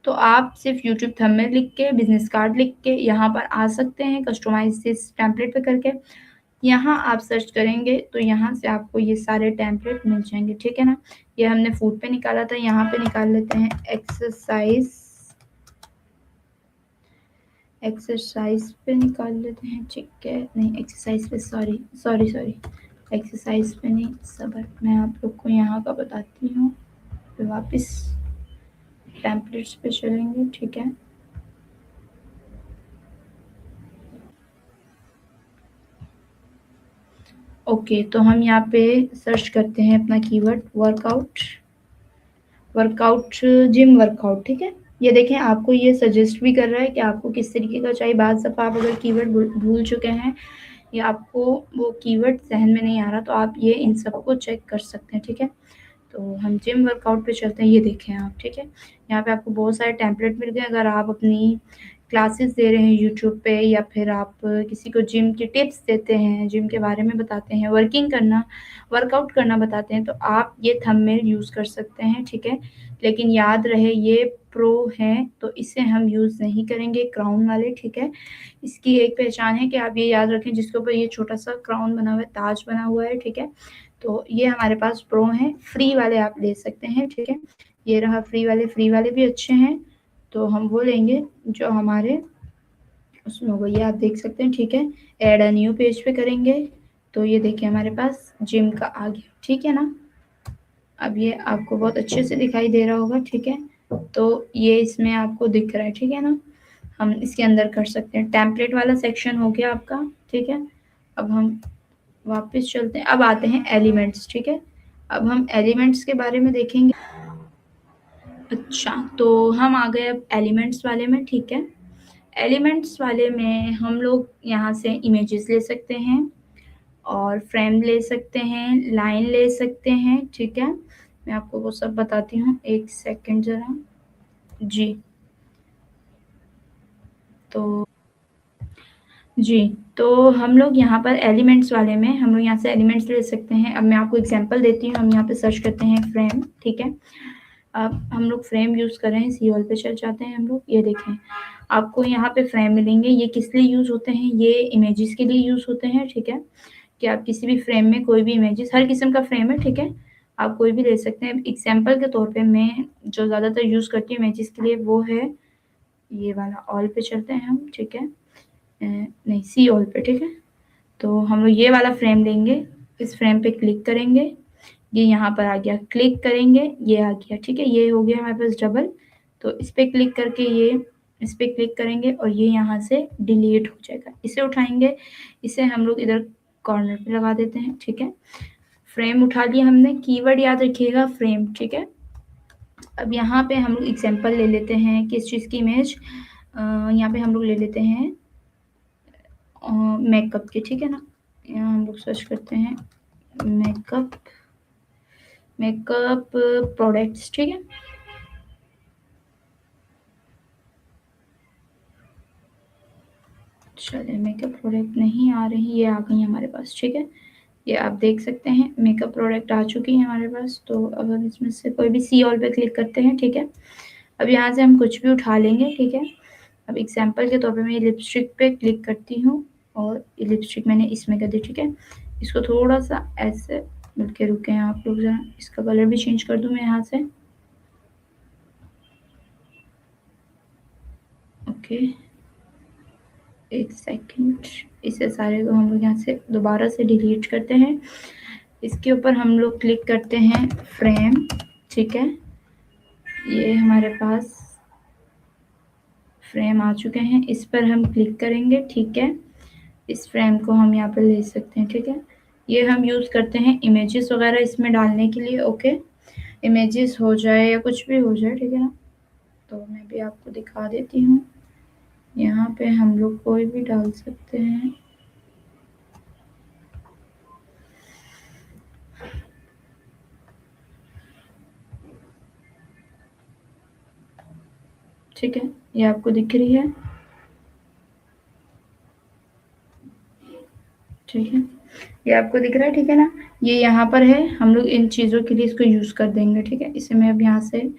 तो आप सिर्फ यूट्यूब थंबनेल लिख के, बिजनेस कार्ड लिख के यहाँ पर आ सकते हैं, कस्टमाइज दिस टेम्पलेट पे करके। यहाँ आप सर्च करेंगे तो यहाँ से आपको ये सारे टेम्पलेट मिल जाएंगे, ठीक है ना? ये हमने फूड पे निकाला था, यहाँ पे निकाल लेते हैं एक्सरसाइज पे निकाल लेते हैं, ठीक है? नहीं, एक्सरसाइज पे सॉरी एक्सरसाइज पे नहीं, सबर, मैं आप लोग को यहाँ का बताती हूँ, फिर वापस टेम्पलेट्स पे चलेंगे, ठीक है? ओके, तो हम यहाँ पे सर्च करते हैं अपना कीवर्ड जिम वर्कआउट, ठीक है? ये देखें, आपको ये सजेस्ट भी कर रहा है कि आपको किस तरीके का चाहिए। बाद दफ़ा आप अगर कीवर्ड भूल चुके हैं या आपको वो कीवर्ड ज़हन में नहीं आ रहा, तो आप ये इन सबको चेक कर सकते हैं, ठीक है? तो हम जिम वर्कआउट पे चलते हैं, ये देखें आप, ठीक है? यहाँ पे आपको बहुत सारे टेम्पलेट मिल गए। अगर आप अपनी क्लासेस दे रहे हैं यूट्यूब पे या फिर आप किसी को जिम की टिप्स देते हैं, जिम के बारे में बताते हैं, वर्कआउट करना बताते हैं, तो आप ये थंबनेल यूज़ कर सकते हैं, ठीक है? लेकिन याद रहे ये प्रो है, तो इसे हम यूज़ नहीं करेंगे, क्राउन वाले, ठीक है? इसकी एक पहचान है कि आप ये याद रखें, जिसके ऊपर ये छोटा-सा क्राउन बना हुआ है, ताज बना हुआ है, ठीक है? तो ये हमारे पास प्रो हैं, फ्री वाले आप ले सकते हैं, ठीक है? ये रहा फ्री वाले भी अच्छे हैं, तो हम वो लेंगे जो हमारे उसमें होगा, ये आप देख सकते हैं, ठीक है? ऐड अ न्यू पेज पे करेंगे, तो ये देखिए हमारे पास जिम का आ गया, ठीक है ना? अब ये आपको बहुत अच्छे से दिखाई दे रहा होगा, ठीक है? तो ये इसमें आपको दिख रहा है, ठीक है ना? हम इसके अंदर कर सकते हैं। टेम्पलेट वाला सेक्शन हो गया आपका, ठीक है? अब हम वापस चलते हैं, अब आते हैं एलिमेंट्स, ठीक है? अब हम एलिमेंट्स के बारे में देखेंगे। अच्छा, तो हम आ गए अब एलिमेंट्स वाले में, ठीक है? एलिमेंट्स वाले में हम लोग यहाँ से इमेजेस ले सकते हैं और फ्रेम ले सकते हैं, लाइन ले सकते हैं, ठीक है? मैं आपको वो सब बताती हूँ, एक सेकंड ज़रा। जी, तो जी, तो हम लोग यहाँ पर एलिमेंट्स वाले में हम लोग यहाँ से एलिमेंट्स ले सकते हैं। अब मैं आपको एग्ज़ाम्पल देती हूँ, हम यहाँ पे सर्च करते हैं फ्रेम, ठीक है? अब हम लोग फ्रेम यूज़ कर रहे हैं, सी ऑल पे चल जाते हैं हम लोग, ये देखें, आपको यहाँ पे फ्रेम मिलेंगे। ये किस लिए यूज़ होते हैं? ये इमेजेस के लिए यूज़ होते हैं, ठीक है? कि आप किसी भी फ्रेम में कोई भी इमेजेस, हर किस्म का फ्रेम है, ठीक है? आप कोई भी ले सकते हैं। एग्ज़ाम्पल के तौर पे मैं जो ज़्यादातर यूज़ करती हूँ इमेजेस के लिए वो है ये वाला, ऑल पे चलते हैं हम, ठीक है? नहीं, सी ऑल पे, ठीक है? तो हम लोग ये वाला फ्रेम लेंगे, इस फ्रेम पे क्लिक करेंगे, ये यहाँ पर आ गया, क्लिक करेंगे ये आ गया, ठीक है, ये हो गया हमारे पास डबल। तो इस पे क्लिक करके ये इस पे क्लिक करेंगे और ये यहाँ से डिलीट हो जाएगा। इसे उठाएंगे, इसे हम लोग इधर कॉर्नर पे लगा देते हैं, ठीक है। फ्रेम उठा लिया हमने, कीवर्ड याद रखिएगा फ्रेम, ठीक है। अब यहाँ पे हम लोग एग्जाम्पल ले लेते हैं किस चीज़ की इमेज, यहाँ पे हम लोग ले लेते हैं मेकअप की, ठीक है ना। यहाँ हम लोग सर्च करते हैं मेकअप प्रोडक्ट्स, ठीक है। चलिए मेकअप प्रोडक्ट नहीं आ रही, ये आ गई हमारे पास, ठीक है। ये आप देख सकते हैं मेकअप प्रोडक्ट आ चुकी है हमारे पास। तो अगर इसमें से कोई भी सी ऑल पे क्लिक करते हैं, ठीक है। अब यहाँ से हम कुछ भी उठा लेंगे, ठीक है। अब एग्जाम्पल के तौर पे मैं ये लिपस्टिक पे क्लिक करती हूँ और ये लिपस्टिक मैंने इसमें कर दी, ठीक है। इसको थोड़ा सा ऐसे मिलके रुके हैं आप लोग, जरा इसका कलर भी चेंज कर दूँ मैं यहाँ से, ओके। एक सेकंड, इसे सारे को हम लोग यहाँ से दोबारा से डिलीट करते हैं। इसके ऊपर हम लोग क्लिक करते हैं फ्रेम, ठीक है। ये हमारे पास फ्रेम आ चुके हैं, इस पर हम क्लिक करेंगे, ठीक है। इस फ्रेम को हम यहाँ पे ले सकते हैं, ठीक है। ये हम यूज़ करते हैं इमेजेस वगैरह इसमें डालने के लिए, ओके। इमेजेस हो जाए या कुछ भी हो जाए, ठीक है ना। तो मैं भी आपको दिखा देती हूँ, यहाँ पे हम लोग कोई भी डाल सकते हैं, ठीक है। ये आपको दिख रही है, ठीक है। ये आपको दिख रहा है, ठीक है ना। ये यहाँ पर है, हम लोग इन चीज़ों के लिए इसको यूज़ कर देंगे, ठीक है। इसे मैं अब यहाँ से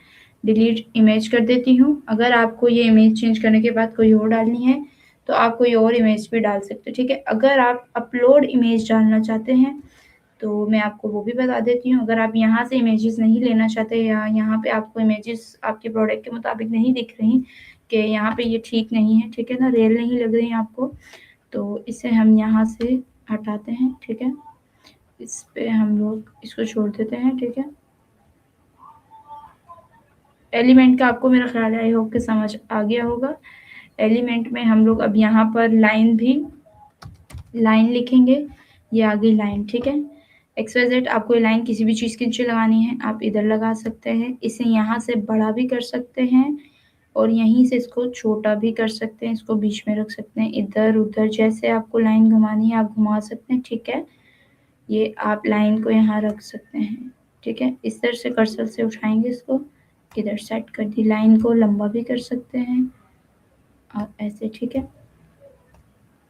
डिलीट इमेज कर देती हूँ। अगर आपको ये इमेज चेंज करने के बाद कोई और डालनी है तो आप कोई और इमेज भी डाल सकते हो, ठीक है। अगर आप अपलोड इमेज डालना चाहते हैं तो मैं आपको वो भी बता देती हूँ। अगर आप यहाँ से इमेजेस नहीं लेना चाहते या यहाँ पे आपको इमेजेस आपके प्रोडक्ट के मुताबिक नहीं दिख रही कि यहाँ पे ये ठीक नहीं है, ठीक है ना, रियल नहीं लग रही है आपको, तो इसे हम यहाँ से हटाते हैं, ठीक है। इस पे हम लोग इसको छोड़ देते हैं, ठीक है। एलिमेंट का आपको मेरा ख्याल है, आई होप कि समझ आ गया होगा। एलिमेंट में हम लोग अब यहाँ पर लाइन लिखेंगे, ये आ गई लाइन, ठीक है। XYZ आपको ये लाइन किसी भी चीज़ के नीचे लगानी है आप इधर लगा सकते हैं। इसे यहाँ से बड़ा भी कर सकते हैं और यहीं से इसको छोटा भी कर सकते हैं, इसको बीच में रख सकते हैं, इधर उधर जैसे आपको लाइन घुमानी है आप घुमा सकते हैं, ठीक है। ये आप लाइन को यहाँ रख सकते हैं, ठीक है। इस तरह से कर्सर से उठाएंगे इसको, इधर सेट कर दी, लाइन को लंबा भी कर सकते हैं और ऐसे, ठीक है,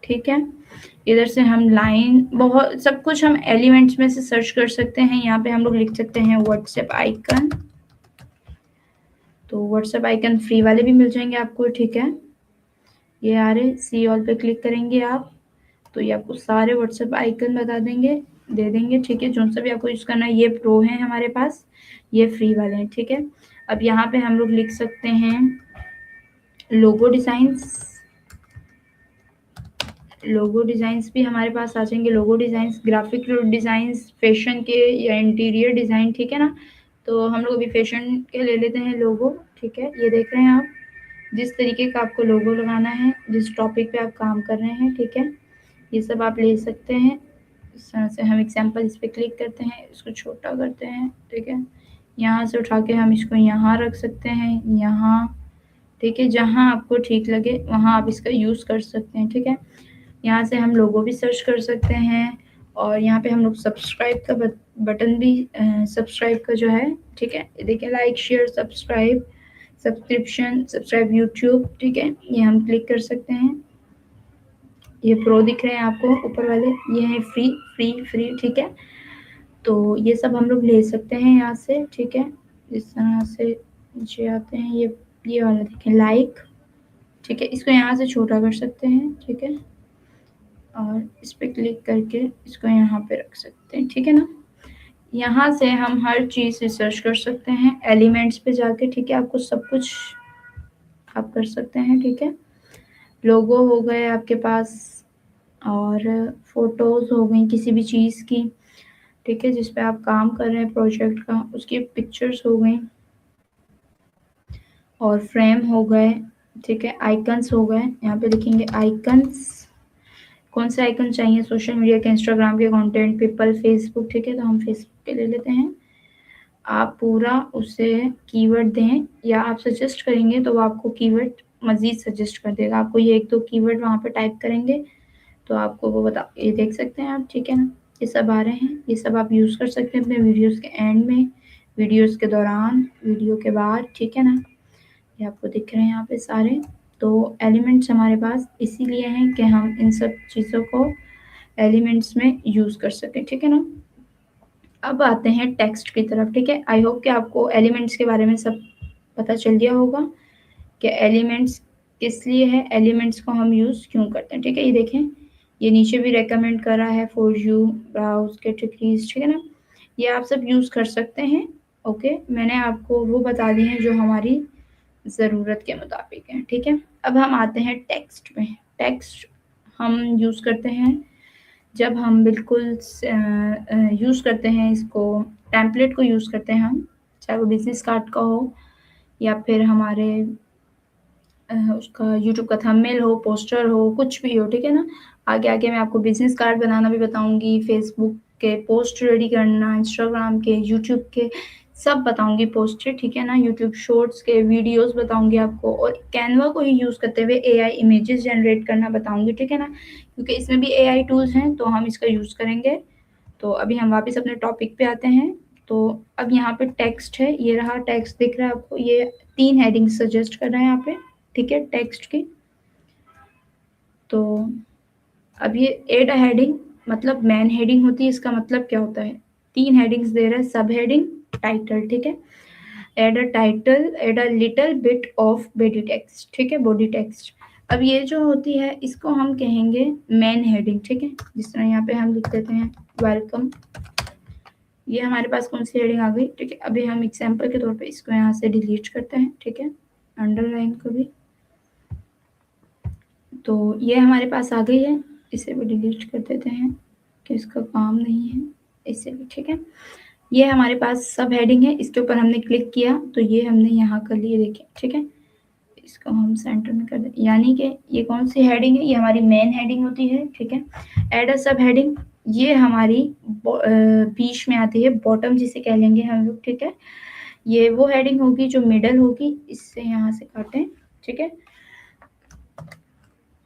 ठीक है। इधर से हम लाइन बहुत सब कुछ हम एलिमेंट्स में से सर्च कर सकते हैं। यहाँ पे हम लोग लिख सकते हैं व्हाट्सएप आइकन, तो व्हाट्सएप आइकन फ्री वाले भी मिल जाएंगे आपको, ठीक है। ये आ रहे, सी ऑल पे क्लिक करेंगे आप तो ये आपको सारे व्हाट्सएप आइकन बता देंगे, दे देंगे, ठीक है। जो सा भी आपको यूज़ करना है, ये प्रो है हमारे पास, ये फ्री वाले हैं, ठीक है। अब यहाँ पे हम लोग लिख सकते हैं लोगो डिज़ाइंस भी हमारे पास आ जाएंगे। लोगो डिज़ाइंस, ग्राफिक डिज़ाइंस, फैशन के या इंटीरियर डिज़ाइन, ठीक है ना। तो हम लोग अभी फैशन के ले लेते हैं लोगो, ठीक है। ये देख रहे हैं आप, जिस तरीके का आपको लोगो लगाना है, जिस टॉपिक पे आप काम कर रहे हैं, ठीक है, ये सब आप ले सकते हैं। इस तरह से हम एग्जाम्पल इस पर क्लिक करते हैं, इसको छोटा करते हैं, ठीक है। यहाँ से उठा के हम इसको यहाँ रख सकते हैं, यहाँ, ठीक है। जहाँ आपको ठीक लगे वहाँ आप इसका यूज़ कर सकते हैं, ठीक है। यहाँ से हम लोगो भी सर्च कर सकते हैं और यहाँ पे हम लोग सब्सक्राइब का बटन भी सब्सक्राइब का जो है, ठीक है, देखिए like share subscribe subscribe YouTube, ठीक है, ये हम क्लिक कर सकते हैं। ये प्रो दिख रहे हैं आपको ऊपर वाले, ये है फ्री फ्री फ्री, ठीक है। तो ये सब हम लोग ले सकते हैं यहाँ से, ठीक है। इस तरह से नीचे आते हैं, ये वाला देखें लाइक, ठीक है, इसको यहाँ से छोटा कर सकते हैं, ठीक है, और इस पे क्लिक करके इसको यहाँ पे रख सकते हैं, ठीक है ना। यहाँ से हम हर चीज़ रिसर्च कर सकते हैं एलिमेंट्स पे जाके, ठीक है। आपको सब कुछ आप कर सकते हैं, ठीक है। लोगो हो गए आपके पास और फोटोज़ हो गई किसी भी चीज़ की, ठीक है, जिस पे आप काम कर रहे हैं प्रोजेक्ट का, उसकी पिक्चर्स हो गई और फ्रेम हो गए, ठीक है, आइकन्स हो गए। यहाँ पे लिखेंगे आइकन्स, कौन से आइकन चाहिए सोशल मीडिया के, इंस्टाग्राम के कंटेंट, पीपल, फेसबुक, ठीक है, तो हम फेसबुक के ले लेते हैं। आप पूरा उसे कीवर्ड दें या आप सजेस्ट करेंगे तो वो आपको कीवर्ड मज़ीद सजेस्ट कर देगा। आपको ये 1-2 कीवर्ड वहाँ पे टाइप करेंगे तो आपको वो बता, ये देख सकते हैं आप, ठीक है ना, ये सब आ रहे हैं। ये सब आप यूज़ कर सकते हैं अपने वीडियोज़ के एंड में, वीडियोज़ के दौरान, वीडियो के बाद, ठीक है ना। ये आपको दिख रहे हैं यहाँ पे सारे। तो एलिमेंट्स हमारे पास इसीलिए हैं कि हम इन सब चीज़ों को एलिमेंट्स में यूज़ कर सकें, ठीक है ना। अब आते हैं टेक्स्ट की तरफ, ठीक है। आई होप कि आपको एलिमेंट्स के बारे में सब पता चल गया होगा कि एलिमेंट्स किस लिए है, एलिमेंट्स को हम यूज़ क्यों करते हैं, ठीक है। ये देखें, ये नीचे भी रेकमेंड कर रहा है फॉर यू ब्राउज कैटेगरीज, ठीक है ना। ये आप सब यूज़ कर सकते हैं। ओके, मैंने आपको वो बता दिए हैं जो हमारी ज़रूरत के मुताबिक है, ठीक है। अब हम आते हैं टेक्स्ट में। टेक्स्ट हम यूज़ करते हैं जब हम बिल्कुल यूज़ करते हैं इसको, टेम्पलेट को यूज़ करते हैं हम, चाहे वो बिजनेस कार्ड का हो या फिर हमारे उसका यूट्यूब का थंबनेल हो, पोस्टर हो, कुछ भी हो, ठीक है ना। आगे आगे मैं आपको बिजनेस कार्ड बनाना भी बताऊंगी, फेसबुक के पोस्ट रेडी करना, इंस्टाग्राम के, यूट्यूब के, सब बताऊंगी पोस्टर, ठीक है ना। यूट्यूब शॉर्ट्स के वीडियोस बताऊंगी आपको, और कैनवा को ही यूज़ करते हुए एआई इमेजेस जनरेट करना बताऊंगी, ठीक है ना, क्योंकि इसमें भी एआई टूल्स हैं तो हम इसका यूज़ करेंगे। तो अभी हम वापस अपने टॉपिक पे आते हैं। तो अब यहाँ पे टेक्स्ट है, ये रहा टेक्स्ट दिख रहा है आपको, ये 3 हेडिंग सजेस्ट कर रहे हैं यहाँ पे, ठीक है, टेक्स्ट की। तो अब ये एड हेडिंग मतलब मेन हेडिंग होती है, इसका मतलब क्या होता है, 3 हेडिंग्स दे रहा है, सब हेडिंग, टाइटल, ठीक है। Add a title, add a little bit of body text, ठीक है, बॉडी टेक्स्ट। अब ये जो होती है इसको हम कहेंगे मेन हेडिंग, ठीक है। जिस तरह यहाँ पे हम लिख देते हैं वेलकम, ये हमारे पास कौन सी हेडिंग आ गई, ठीक है। अभी हम एग्जाम्पल के तौर पे इसको यहाँ से डिलीट करते हैं, ठीक है, अंडरलाइन को भी। तो ये हमारे पास आ गई है, इसे भी डिलीट कर देते हैं कि इसका काम नहीं है, इसे भी, ठीक है। ये हमारे पास सब हेडिंग है, इसके ऊपर हमने क्लिक किया तो ये हमने यहाँ कर लिए, देखिए, ठीक है। इसको हम सेंटर में कर दें, यानी कि ये कौन सी हेडिंग है, ये हमारी मेन हेडिंग होती है, ठीक है। एड अ सब हेडिंग, ये हमारी बीच में आती है, बॉटम जिसे कह लेंगे हम लोग, ठीक है। ये वो हेडिंग होगी जो मिडल होगी, इससे यहाँ से काटें, ठीक है।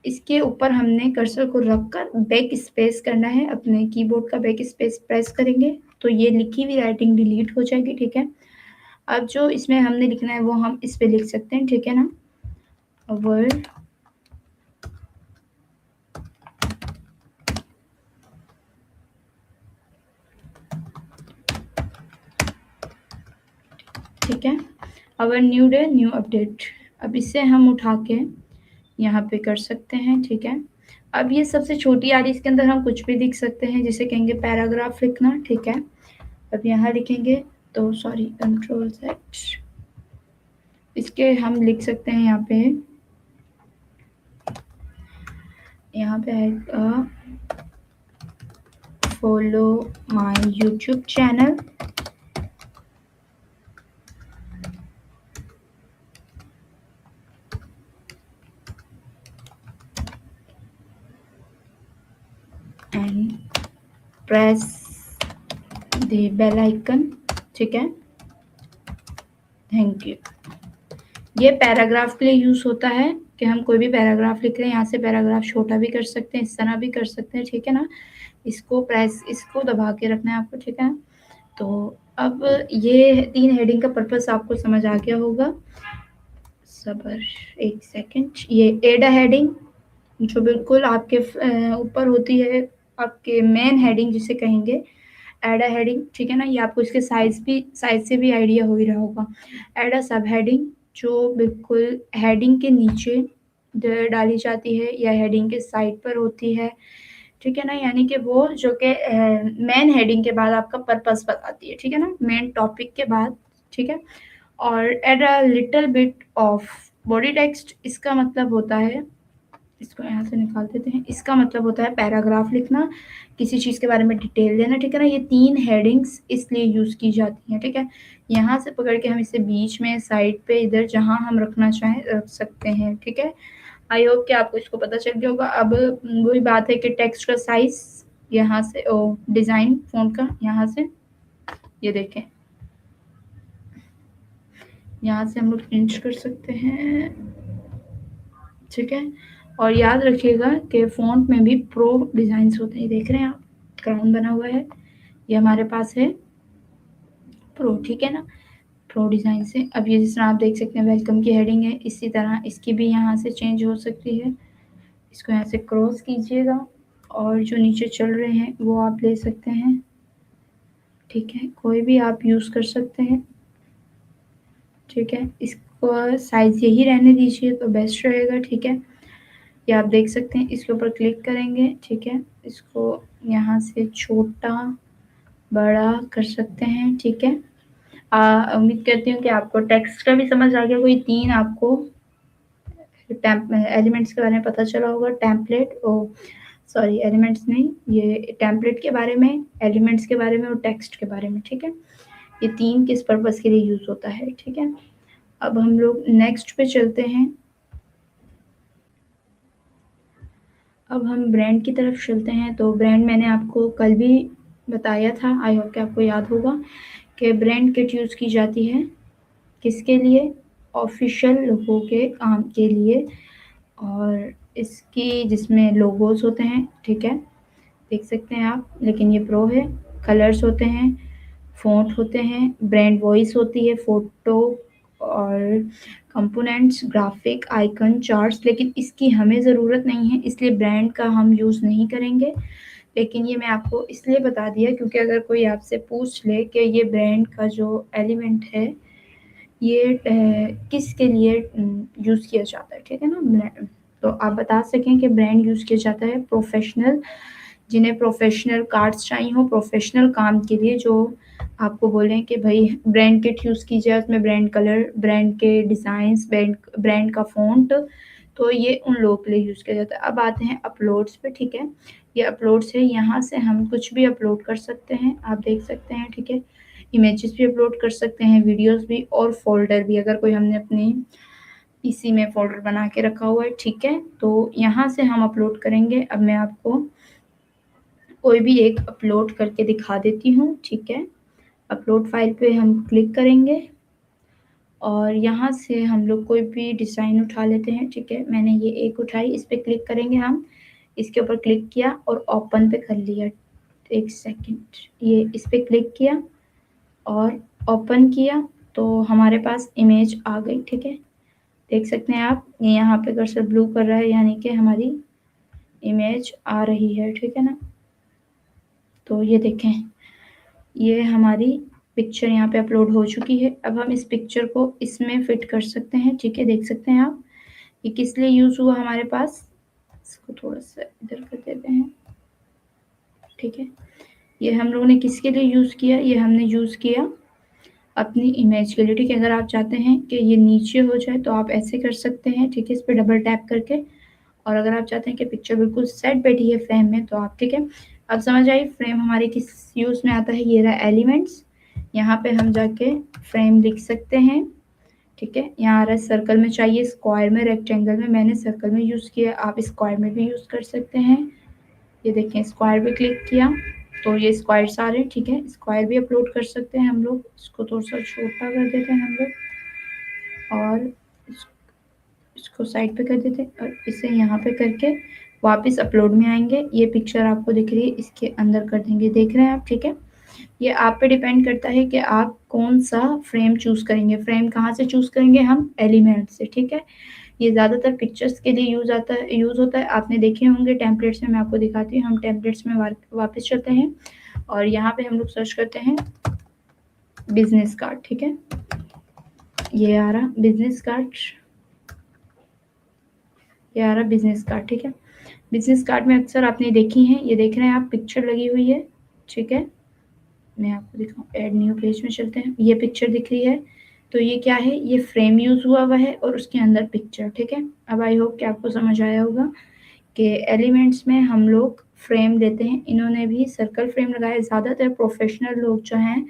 इसके ऊपर हमने कर्सर को रखकर बैक स्पेस करना है, अपने कीबोर्ड का बैक स्पेस प्रेस करेंगे तो ये लिखी हुई राइटिंग डिलीट हो जाएगी, ठीक है। अब जो इसमें हमने लिखना है वो हम इस पे लिख सकते हैं, ठीक है ना, वर्ड, ठीक है। Our new day new update, अब इसे हम उठा के यहाँ पे कर सकते हैं, ठीक है। अब ये सबसे छोटी आ रही, इसके अंदर हम कुछ भी लिख सकते हैं, जिसे कहेंगे पैराग्राफ लिखना, ठीक है। अब यहाँ लिखेंगे तो सॉरी, कंट्रोल सेट, इसके हम लिख सकते हैं यहाँ पे आएगा follow my YouTube channel, and press the bell icon, ठीक है, थैंक यू। ये पैराग्राफ के लिए यूज़ होता है कि हम कोई भी पैराग्राफ लिख रहे हैं, यहाँ से पैराग्राफ छोटा भी कर सकते हैं, इस तरह भी कर सकते हैं, ठीक है ना। इसको प्रेस, इसको दबा के रखना है आपको, ठीक है। तो अब ये 3 हेडिंग का पर्पस आपको समझ आ गया होगा। सबर एक सेकंड, ये एड अ हेडिंग जो बिल्कुल आपके ऊपर होती है, आपके मेन हेडिंग जिसे कहेंगे एड अ हेडिंग, ठीक है ना। ये आपको इसके साइज से भी आइडिया हो ही रहा होगा। एड अ सब हेडिंग जो बिल्कुल हेडिंग के नीचे डाली जाती है या हेडिंग के साइड पर होती है, ठीक है ना, यानी कि वो जो कि मेन हेडिंग के बाद आपका पर्पस बताती है, ठीक है ना, मेन टॉपिक के बाद, ठीक है। और add a little bit of body text, इसका मतलब होता है इसको यहाँ से निकाल देते हैं। इसका मतलब होता है पैराग्राफ लिखना, किसी चीज़ के बारे में डिटेल देना, ठीक है ना। ये 3 हेडिंग्स इसलिए यूज़ की जाती हैं, ठीक है। यहाँ से पकड़ के हम इसे बीच में, साइड पे, इधर जहाँ हम रखना चाहें रख सकते हैं, ठीक है। आई होप कि आपको इसको पता चल गया होगा। अब वही बात है कि टेक्स्ट का साइज़ यहाँ से, डिज़ाइन फ़ॉन्ट का यहाँ से, ये देखें, यहाँ से हम लोग चेंज कर सकते हैं, ठीक है। और याद रखिएगा कि फ़ॉन्ट में भी प्रो डिज़ाइंस होते हैं। देख रहे हैं आप, क्राउन बना हुआ है, ये हमारे पास है प्रो, ठीक है ना। प्रो डिज़ाइन से अब ये जिस तरह आप देख सकते हैं वेलकम की हेडिंग है, इसी तरह इसकी भी यहाँ से चेंज हो सकती है। इसको यहाँ से क्रॉस कीजिएगा और जो नीचे चल रहे हैं वो आप ले सकते हैं, ठीक है। कोई भी आप यूज़ कर सकते हैं, ठीक है। इसको साइज़ यही रहने दीजिए तो बेस्ट रहेगा, ठीक है। ये आप देख सकते हैं, इसके ऊपर क्लिक करेंगे, ठीक है। इसको यहाँ से छोटा बड़ा कर सकते हैं, ठीक है। उम्मीद करती हूँ कि आपको टेक्स्ट का भी समझ आ गया। कोई 3 आपको एलिमेंट्स के बारे में पता चला होगा। टेम्पलेट, सॉरी एलिमेंट्स नहीं, ये टेम्पलेट के बारे में, एलिमेंट्स के बारे में और टेक्स्ट के बारे में, ठीक है। ये 3 किस पर्पज़ के लिए यूज़ होता है, ठीक है। अब हम लोग नेक्स्ट पे चलते हैं। अब हम ब्रांड की तरफ चलते हैं। तो ब्रांड मैंने आपको कल भी बताया था, आई होप कि आपको याद होगा कि ब्रांड किट यूज़ की जाती है किसके लिए, ऑफिशियल लोगों के काम के लिए, और इसकी जिसमें लोगोस होते हैं, ठीक है, देख सकते हैं आप। लेकिन ये प्रो है, कलर्स होते हैं, फ़ॉन्ट होते हैं, ब्रांड वॉइस होती है, फ़ोटो और कंपोनेंट्स, ग्राफिक, आइकन, चार्ट्स। लेकिन इसकी हमें ज़रूरत नहीं है, इसलिए ब्रांड का हम यूज़ नहीं करेंगे। लेकिन ये मैं आपको इसलिए बता दिया क्योंकि अगर कोई आपसे पूछ ले कि ये ब्रांड का जो एलिमेंट है ये किसके लिए यूज़ किया जाता है, ठीक है ना। तो आप बता सकें कि ब्रांड यूज़ किया जाता है प्रोफेशनल, जिन्हें प्रोफेशनल कार्ड्स चाहिए हो प्रोफेशनल काम के लिए, जो आपको बोलें कि भाई ब्रांड किट यूज़ की जाए, उसमें ब्रांड कलर, ब्रांड के डिज़ाइंस, ब्रांड का फ़ॉन्ट, तो ये उन लोगों के लिए यूज़ किया जाता है। अब आते हैं अपलोड्स पे, ठीक है। ये अपलोड्स है, यहाँ से हम कुछ भी अपलोड कर सकते हैं, आप देख सकते हैं, ठीक है। इमेजेस भी अपलोड कर सकते हैं, वीडियोस भी, और फ़ोल्डर भी, अगर कोई हमने अपने पीसी में फ़ोल्डर बना के रखा हुआ है, ठीक है। तो यहाँ से हम अपलोड करेंगे। अब मैं आपको कोई भी एक अपलोड करके दिखा देती हूँ, ठीक है। अपलोड फाइल पे हम क्लिक करेंगे और यहाँ से हम लोग कोई भी डिज़ाइन उठा लेते हैं, ठीक है। मैंने ये एक उठाई, इस पे क्लिक करेंगे हम, इसके ऊपर क्लिक किया और ओपन पे कर लिया। एक सेकंड, ये इस पे क्लिक किया और ओपन किया तो हमारे पास इमेज आ गई, ठीक है। देख सकते हैं आप, ये यहाँ पे कर्सर ब्लू कर रहा है, यानी कि हमारी इमेज आ रही है, ठीक है ना। तो ये देखें, ये हमारी पिक्चर यहाँ पे अपलोड हो चुकी है। अब हम इस पिक्चर को इसमें फिट कर सकते हैं, ठीक है। देख सकते हैं आप, ये किस लिए यूज़ हुआ हमारे पास। इसको थोड़ा सा इधर कर देते हैं, ठीक है। ये हम लोगों ने किसके लिए यूज़ किया, ये हमने यूज़ किया अपनी इमेज के लिए, ठीक है। अगर आप चाहते हैं कि ये नीचे हो जाए तो आप ऐसे कर सकते हैं, ठीक है, इस पर डबल टैप करके। और अगर आप चाहते हैं कि पिक्चर बिल्कुल सेट बैठी है फ्रेम में तो आप, ठीक है। अब समझ आई फ्रेम हमारी किस यूज़ में आता है। ये रहा एलिमेंट्स, यहाँ पे हम जाके फ्रेम लिख सकते हैं, ठीक है। यहाँ आ रहा है सर्कल में चाहिए, स्क्वायर में, रेक्टेंगल में, मैंने सर्कल में यूज़ किया, आप स्क्वायर में भी यूज़ कर सकते हैं। ये देखें, स्क्वायर पे क्लिक किया तो ये स्क्वायर्स आ रहे हैं, ठीक है। स्क्वायर भी अपलोड कर सकते हैं हम लोग। इसको थोड़ा सा छोटा कर देते हैं हम लोग और इसको साइड पे कर देते हैं और इसे यहाँ पे करके वापस अपलोड में आएंगे। ये पिक्चर आपको दिख रही है, इसके अंदर कर देंगे, देख रहे हैं आप, ठीक है। ये आप पे डिपेंड करता है कि आप कौन सा फ्रेम चूज़ करेंगे। फ्रेम कहाँ से चूज़ करेंगे हम, एलिमेंट से, ठीक है। ये ज़्यादातर पिक्चर्स के लिए यूज़ होता है, आपने देखे होंगे टेम्पलेट्स में। मैं आपको दिखाती हूँ, हम टेम्पलेट्स में वापस चलते हैं और यहाँ पे हम लोग सर्च करते हैं बिजनेस कार्ड, ठीक है। ये आ रहा बिजनेस कार्ड, ये आ रहा बिजनेस कार्ड, ठीक है। बिजनेस कार्ड में अक्सर आपने देखी हैं, ये देख रहे हैं आप, पिक्चर लगी हुई है, ठीक है। मैं आपको दिखाऊँ, ऐड न्यू पेज में चलते हैं, ये पिक्चर दिख रही है। तो ये क्या है, ये फ्रेम यूज़ हुआ है और उसके अंदर पिक्चर, ठीक है। अब आई होप कि आपको समझ आया होगा कि एलिमेंट्स में हम लोग फ्रेम देते हैं। इन्होंने भी सर्कल फ्रेम लगाया। ज़्यादातर प्रोफेशनल लोग जो हैं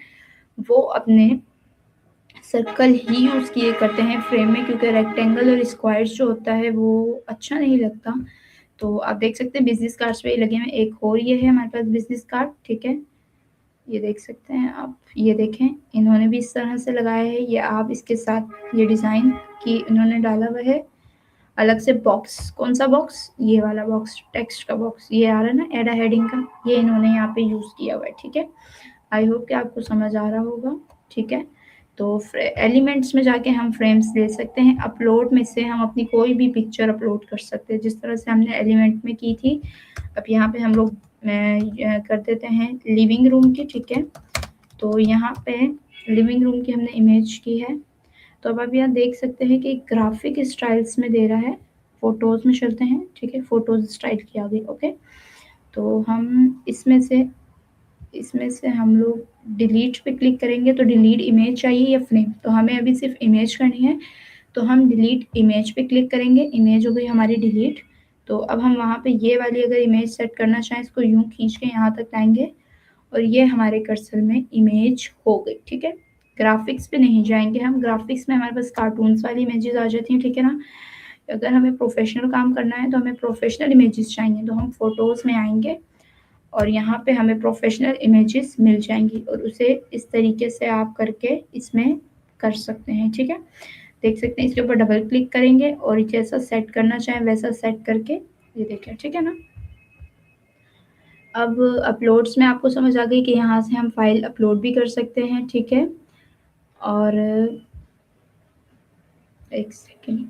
वो अपने सर्कल ही यूज़ किए करते हैं फ्रेम में, क्योंकि रेक्टेंगल और स्क्वायर्स जो होता है वो अच्छा नहीं लगता। तो आप देख सकते हैं बिजनेस कार्ड्स पे लगे हुए। एक और ये है हमारे पास बिजनेस कार्ड, ठीक है, ये देख सकते हैं आप। ये देखें, इन्होंने भी इस तरह से लगाया है। ये आप इसके साथ ये डिज़ाइन की इन्होंने डाला हुआ है। अलग से बॉक्स, कौन सा बॉक्स, ये वाला बॉक्स, टेक्स्ट का बॉक्स, ये आ रहा है ना एड अ हेडिंग का, ये इन्होंने यहाँ पे यूज़ किया हुआ है, ठीक है। आई होप कि आपको समझ आ रहा होगा, ठीक है। तो एलिमेंट्स में जाके हम फ्रेम्स ले सकते हैं। अपलोड में से हम अपनी कोई भी पिक्चर अपलोड कर सकते हैं, जिस तरह से हमने एलिमेंट में की थी। अब यहाँ पे हम लोग कर देते हैं लिविंग रूम की, ठीक है। तो यहाँ पे लिविंग रूम की हमने इमेज की है। तो अब आप यहाँ देख सकते हैं कि ग्राफिक स्टाइल्स में दे रहा है। फोटोज़ में चलते हैं, ठीक है, फोटोज़ स्टाइल की आ गई, ओके। तो हम इसमें से हम लोग डिलीट पे क्लिक करेंगे तो डिलीट इमेज चाहिए या फ्रेम, तो हमें अभी सिर्फ इमेज करनी है। तो हम डिलीट इमेज पे क्लिक करेंगे, इमेज हो गई हमारी डिलीट। तो अब हम वहाँ पे ये वाली अगर इमेज सेट करना चाहें, इसको यूँ खींच के यहाँ तक लाएंगे और ये हमारे कर्सर में इमेज हो गई, ठीक है। ग्राफिक्स पे नहीं जाएंगे हम, ग्राफिक्स में हमारे पास कार्टून्स वाली इमेजेस आ जाती हैं, ठीक है ना। अगर हमें प्रोफेशनल काम करना है तो हमें प्रोफेशनल इमेजेस चाहिए, तो हम फोटोज़ में आएंगे और यहाँ पे हमें प्रोफेशनल इमेजेस मिल जाएंगी और उसे इस तरीके से आप करके इसमें कर सकते हैं, ठीक है। देख सकते हैं, इसके ऊपर डबल क्लिक करेंगे और जैसा सेट करना चाहें वैसा सेट करके ये देखें, ठीक है ना। अब अपलोड्स में आपको समझ आ गई कि यहाँ से हम फाइल अपलोड भी कर सकते हैं, ठीक है। और एक सेकेंड,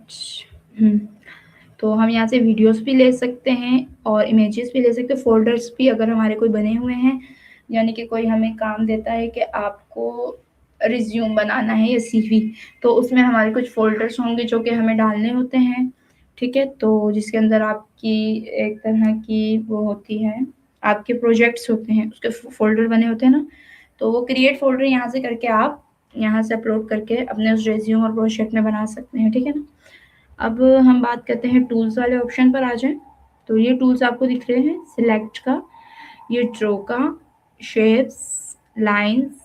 तो हम यहाँ से वीडियोस भी ले सकते हैं और इमेजेस भी ले सकते हैं। फोल्डर्स भी अगर हमारे कोई बने हुए हैं, यानी कि कोई हमें काम देता है कि आपको रिज्यूम बनाना है या सीवी, तो उसमें हमारे कुछ फोल्डर्स होंगे जो कि हमें डालने होते हैं, ठीक है। तो जिसके अंदर आपकी एक तरह की वो होती है, आपके प्रोजेक्ट्स होते हैं, उसके फोल्डर बने होते हैं ना। तो वो क्रिएट फोल्डर यहाँ से करके आप यहाँ से अपलोड करके अपने उस रेज्यूम और प्रोजेक्ट में बना सकते हैं, ठीक है ना। अब हम बात करते हैं टूल्स वाले ऑप्शन पर आ जाएं। तो ये टूल्स आपको दिख रहे हैं, सिलेक्ट का, ये ड्रॉ का, shapes, lines,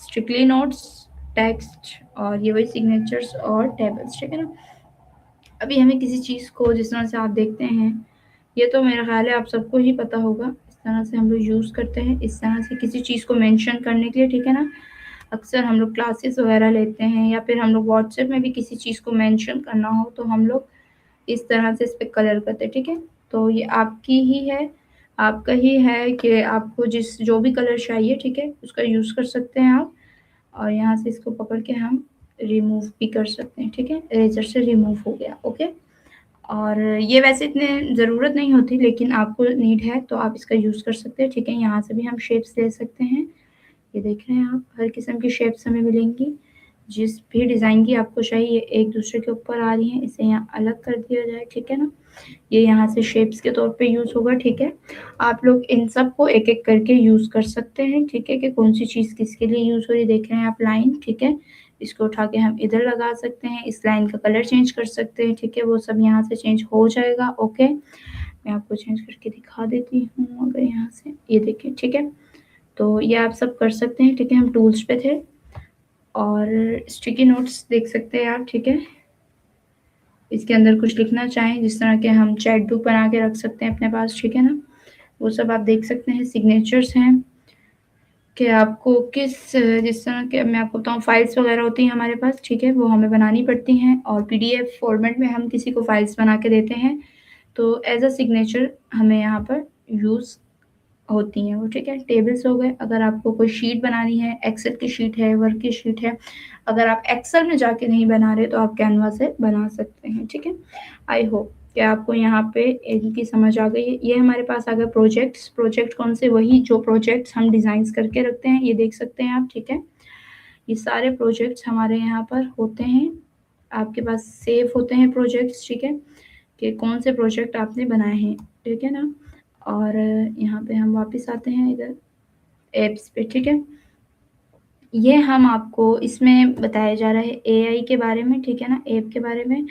strictly notes, text, और ये वही सिग्नेचर्स और टेबल्स, ठीक है ना। अभी हमें किसी चीज़ को, जिस तरह से आप देखते हैं, ये तो मेरा ख्याल है आप सबको ही पता होगा, इस तरह से हम लोग यूज़ करते हैं, इस तरह से किसी चीज़ को मेंशन करने के लिए, ठीक है ना। अक्सर हम लोग क्लासेस वगैरह लेते हैं या फिर हम लोग व्हाट्सएप में भी किसी चीज़ को मेंशन करना हो तो हम लोग इस तरह से इस पे कलर करते हैं, ठीक है। तो ये आपकी ही है, आपका ही है कि आपको जो भी कलर चाहिए, ठीक है, उसका यूज़ कर सकते हैं आप। और यहाँ से इसको पकड़ के हम रिमूव भी कर सकते हैं, ठीक है। इरेजर से रिमूव हो गया, ओके। और ये वैसे इतने ज़रूरत नहीं होती, लेकिन आपको नीड है तो आप इसका यूज़ कर सकते हैं, ठीक है। यहाँ से भी हम शेप्स ले सकते हैं। ये देख रहे हैं आप, हर किस्म की शेप्स हमें मिलेंगी। जिस भी डिज़ाइन की आपको चाहिए एक दूसरे के ऊपर आ रही हैं, इसे यहाँ अलग कर दिया जाए, ठीक है ना। ये यहाँ से शेप्स के तौर पे यूज़ होगा, ठीक है। आप लोग इन सब को एक एक करके यूज़ कर सकते हैं, ठीक है, कि कौन सी चीज़ किसके लिए यूज़ हो रही है। देख रहे हैं आप लाइन, ठीक है, इसको उठा के हम इधर लगा सकते हैं, इस लाइन का कलर चेंज कर सकते हैं, ठीक है, वो सब यहाँ से चेंज हो जाएगा, ओके। मैं आपको चेंज करके दिखा देती हूँ, अगर यहाँ से ये देखिए, ठीक है। तो ये आप सब कर सकते हैं, ठीक है। हम टूल्स पे थे और स्टिकी नोट्स देख सकते हैं आप, ठीक है। इसके अंदर कुछ लिखना चाहें, जिस तरह के हम चैट बुक बना के रख सकते हैं अपने पास, ठीक है ना, वो सब आप देख सकते हैं। सिग्नेचर्स हैं कि आपको जिस तरह के, मैं आपको बताऊँ, फाइल्स वगैरह होती हैं हमारे पास, ठीक है, वो हमें बनानी पड़ती हैं और पीडीएफ फॉर्मेट में हम किसी को फाइल्स बना के देते हैं, तो एज अ सिग्नेचर हमें यहाँ पर यूज़ होती हैं वो, ठीक है। टेबल्स हो गए, अगर आपको कोई शीट बनानी है, एक्सेल की शीट है, वर्क की शीट है, अगर आप एक्सेल में जाके नहीं बना रहे तो आप कैनवा से बना सकते हैं, ठीक है। आई होप कि आपको यहाँ पे इनकी समझ आ गई है। ये हमारे पास आ गए प्रोजेक्ट्स। प्रोजेक्ट कौन से, वही जो प्रोजेक्ट्स हम डिज़ाइंस करके रखते हैं, ये देख सकते हैं आप, ठीक है। ये सारे प्रोजेक्ट्स हमारे यहाँ पर होते हैं, आपके पास सेव होते हैं प्रोजेक्ट्स, ठीक है, कि कौन से प्रोजेक्ट आपने बनाए हैं, ठीक है ना। और यहाँ पे हम वापस आते हैं इधर एप्स पे, ठीक है। ये हम आपको इसमें बताया जा रहा है एआई के बारे में, ठीक है ना, ऐप के बारे में।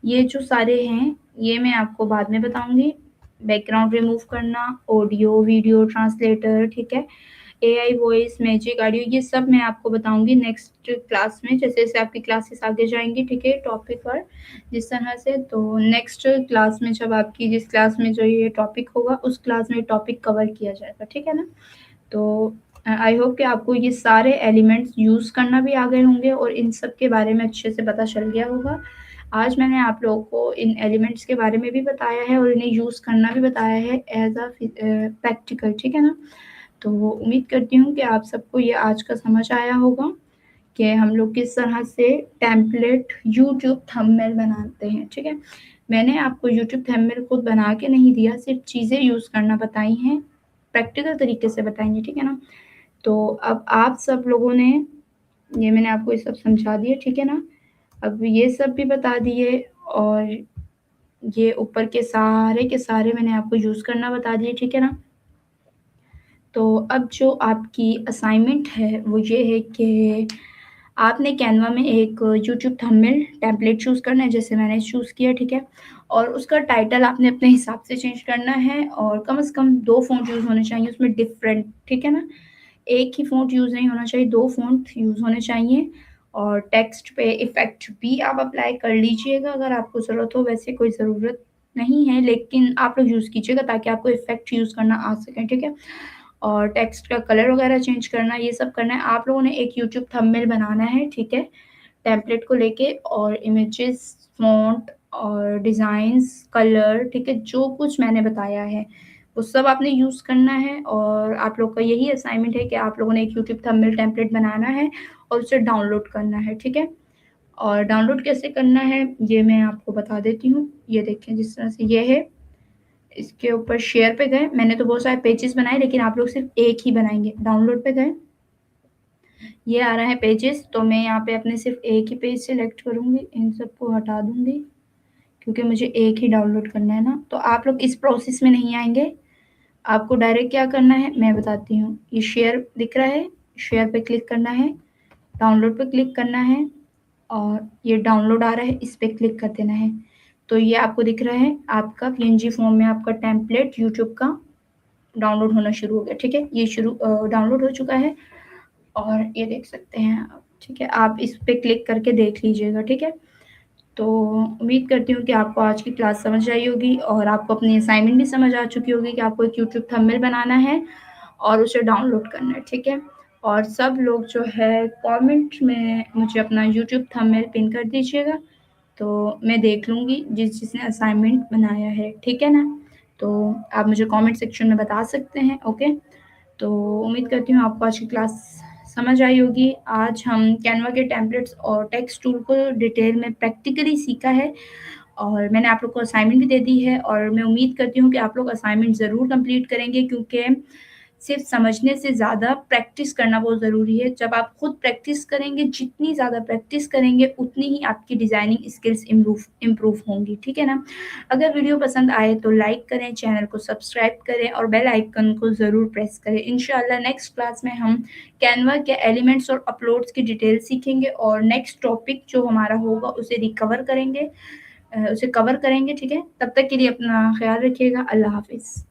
ये जो सारे हैं ये मैं आपको बाद में बताऊंगी, बैकग्राउंड रिमूव करना, ऑडियो वीडियो ट्रांसलेटर, ठीक है, एआई वॉइस, मैजिक ऑडियो, ये सब मैं आपको बताऊंगी नेक्स्ट क्लास में, जैसे जैसे आपकी क्लासेस आगे जाएंगी, ठीक है, टॉपिक पर जिस तरह से। तो नेक्स्ट क्लास में जब आपकी जिस क्लास में जो ये टॉपिक होगा उस क्लास में टॉपिक कवर किया जाएगा, ठीक है ना। तो आई होप कि आपको ये सारे एलिमेंट्स यूज़ करना भी आ गए होंगे और इन सब के बारे में अच्छे से पता चल गया होगा। आज मैंने आप लोगों को इन एलिमेंट्स के बारे में भी बताया है और इन्हें यूज़ करना भी बताया है एज अ प्रैक्टिकल, ठीक है ना। तो उम्मीद करती हूँ कि आप सबको ये आज का समझ आया होगा कि हम लोग किस तरह से टेम्पलेट यूट्यूब थंबनेल बनाते हैं, ठीक है। मैंने आपको यूट्यूब थंबनेल खुद बना के नहीं दिया, सिर्फ चीज़ें यूज़ करना बताई हैं, प्रैक्टिकल तरीके से बताएंगे, ठीक है ना। तो अब आप सब लोगों ने ये मैंने आपको ये सब समझा दिया, ठीक है ना। अब ये सब भी बता दिए और ये ऊपर के सारे मैंने आपको यूज़ करना बता दिए, ठीक है ना। तो अब जो आपकी असाइनमेंट है वो ये है कि आपने कैनवा में एक यूट्यूब थंबनेल टेम्पलेट चूज़ करना है, जैसे मैंने चूज़ किया, ठीक है। और उसका टाइटल आपने अपने हिसाब से चेंज करना है और कम से कम 2 फ़ॉन्ट यूज़ होने चाहिए उसमें डिफरेंट, ठीक है ना। एक ही फ़ॉन्ट यूज़ नहीं होना चाहिए, 2 फ़ॉन्ट यूज़ होने चाहिए। और टेक्स्ट पे इफ़ेक्ट भी आप अप्लाई कर लीजिएगा अगर आपको ज़रूरत हो, वैसे कोई ज़रूरत नहीं है, लेकिन आप लोग यूज़ कीजिएगा ताकि आपको इफ़ेक्ट यूज़ करना आ सके, ठीक है। और टेक्स्ट का कलर वगैरह चेंज करना, ये सब करना है। आप लोगों ने एक यूट्यूब थंबनेल बनाना है, ठीक है, टेम्पलेट को लेके, और इमेजेस, फ़ॉन्ट और डिज़ाइंस, कलर, ठीक है, जो कुछ मैंने बताया है वो सब आपने यूज़ करना है। और आप लोग का यही असाइनमेंट है कि आप लोगों ने एक यूट्यूब थंबनेल टेम्पलेट बनाना है और उसे डाउनलोड करना है, ठीक है। और डाउनलोड कैसे करना है ये मैं आपको बता देती हूँ। ये देखें जिस तरह से ये है, इसके ऊपर शेयर पे गए, मैंने तो बहुत सारे पेजेस बनाए लेकिन आप लोग सिर्फ एक ही बनाएंगे। डाउनलोड पे गए, ये आ रहा है पेजेस, तो मैं यहाँ पे अपने सिर्फ एक ही पेज सेलेक्ट करूँगी, इन सबको हटा दूँगी क्योंकि मुझे एक ही डाउनलोड करना है ना। तो आप लोग इस प्रोसेस में नहीं आएंगे, आपको डायरेक्ट क्या करना है मैं बताती हूँ। ये शेयर दिख रहा है, शेयर पे क्लिक करना है, डाउनलोड पे क्लिक करना है और ये डाउनलोड आ रहा है, इस पे क्लिक कर देना है। तो ये आपको दिख रहा है आपका पीएनजी फॉर्म में आपका टेम्पलेट यूट्यूब का डाउनलोड होना शुरू हो गया, ठीक है। ये डाउनलोड हो चुका है और ये देख सकते हैं आप, ठीक है। आप इस पे क्लिक करके देख लीजिएगा, ठीक है। तो उम्मीद करती हूँ कि आपको आज की क्लास समझ आई होगी और आपको अपनी असाइनमेंट भी समझ आ चुकी होगी कि आपको एक यूट्यूब थंबनेल बनाना है और उसे डाउनलोड करना है, ठीक है। और सब लोग जो है कमेंट में मुझे अपना यूट्यूब थंबनेल पिन कर दीजिएगा, तो मैं देख लूँगी जिसने असाइनमेंट बनाया है, ठीक है ना। तो आप मुझे कमेंट सेक्शन में बता सकते हैं, ओके। तो उम्मीद करती हूँ आपको आज की क्लास समझ आई होगी। आज हम कैनवा के टेम्पलेट्स और टेक्स्ट टूल को डिटेल में प्रैक्टिकली सीखा है और मैंने आप लोग को असाइनमेंट भी दे दी है और मैं उम्मीद करती हूँ कि आप लोग असाइनमेंट ज़रूर कंप्लीट करेंगे, क्योंकि सिर्फ समझने से ज़्यादा प्रैक्टिस करना बहुत ज़रूरी है। जब आप खुद प्रैक्टिस करेंगे, जितनी ज़्यादा प्रैक्टिस करेंगे उतनी ही आपकी डिज़ाइनिंग स्किल्स इम्प्रूव होंगी, ठीक है ना। अगर वीडियो पसंद आए तो लाइक करें, चैनल को सब्सक्राइब करें और बेल आइकन को ज़रूर प्रेस करें। इंशाल्लाह नेक्स्ट क्लास में हम कैनवा के एलिमेंट्स और अपलोड्स की डिटेल सीखेंगे और नेक्स्ट टॉपिक जो हमारा होगा उसे उसे कवर करेंगे, ठीक है। तब तक के लिए अपना ख्याल रखिएगा। अल्लाह हाफिज़।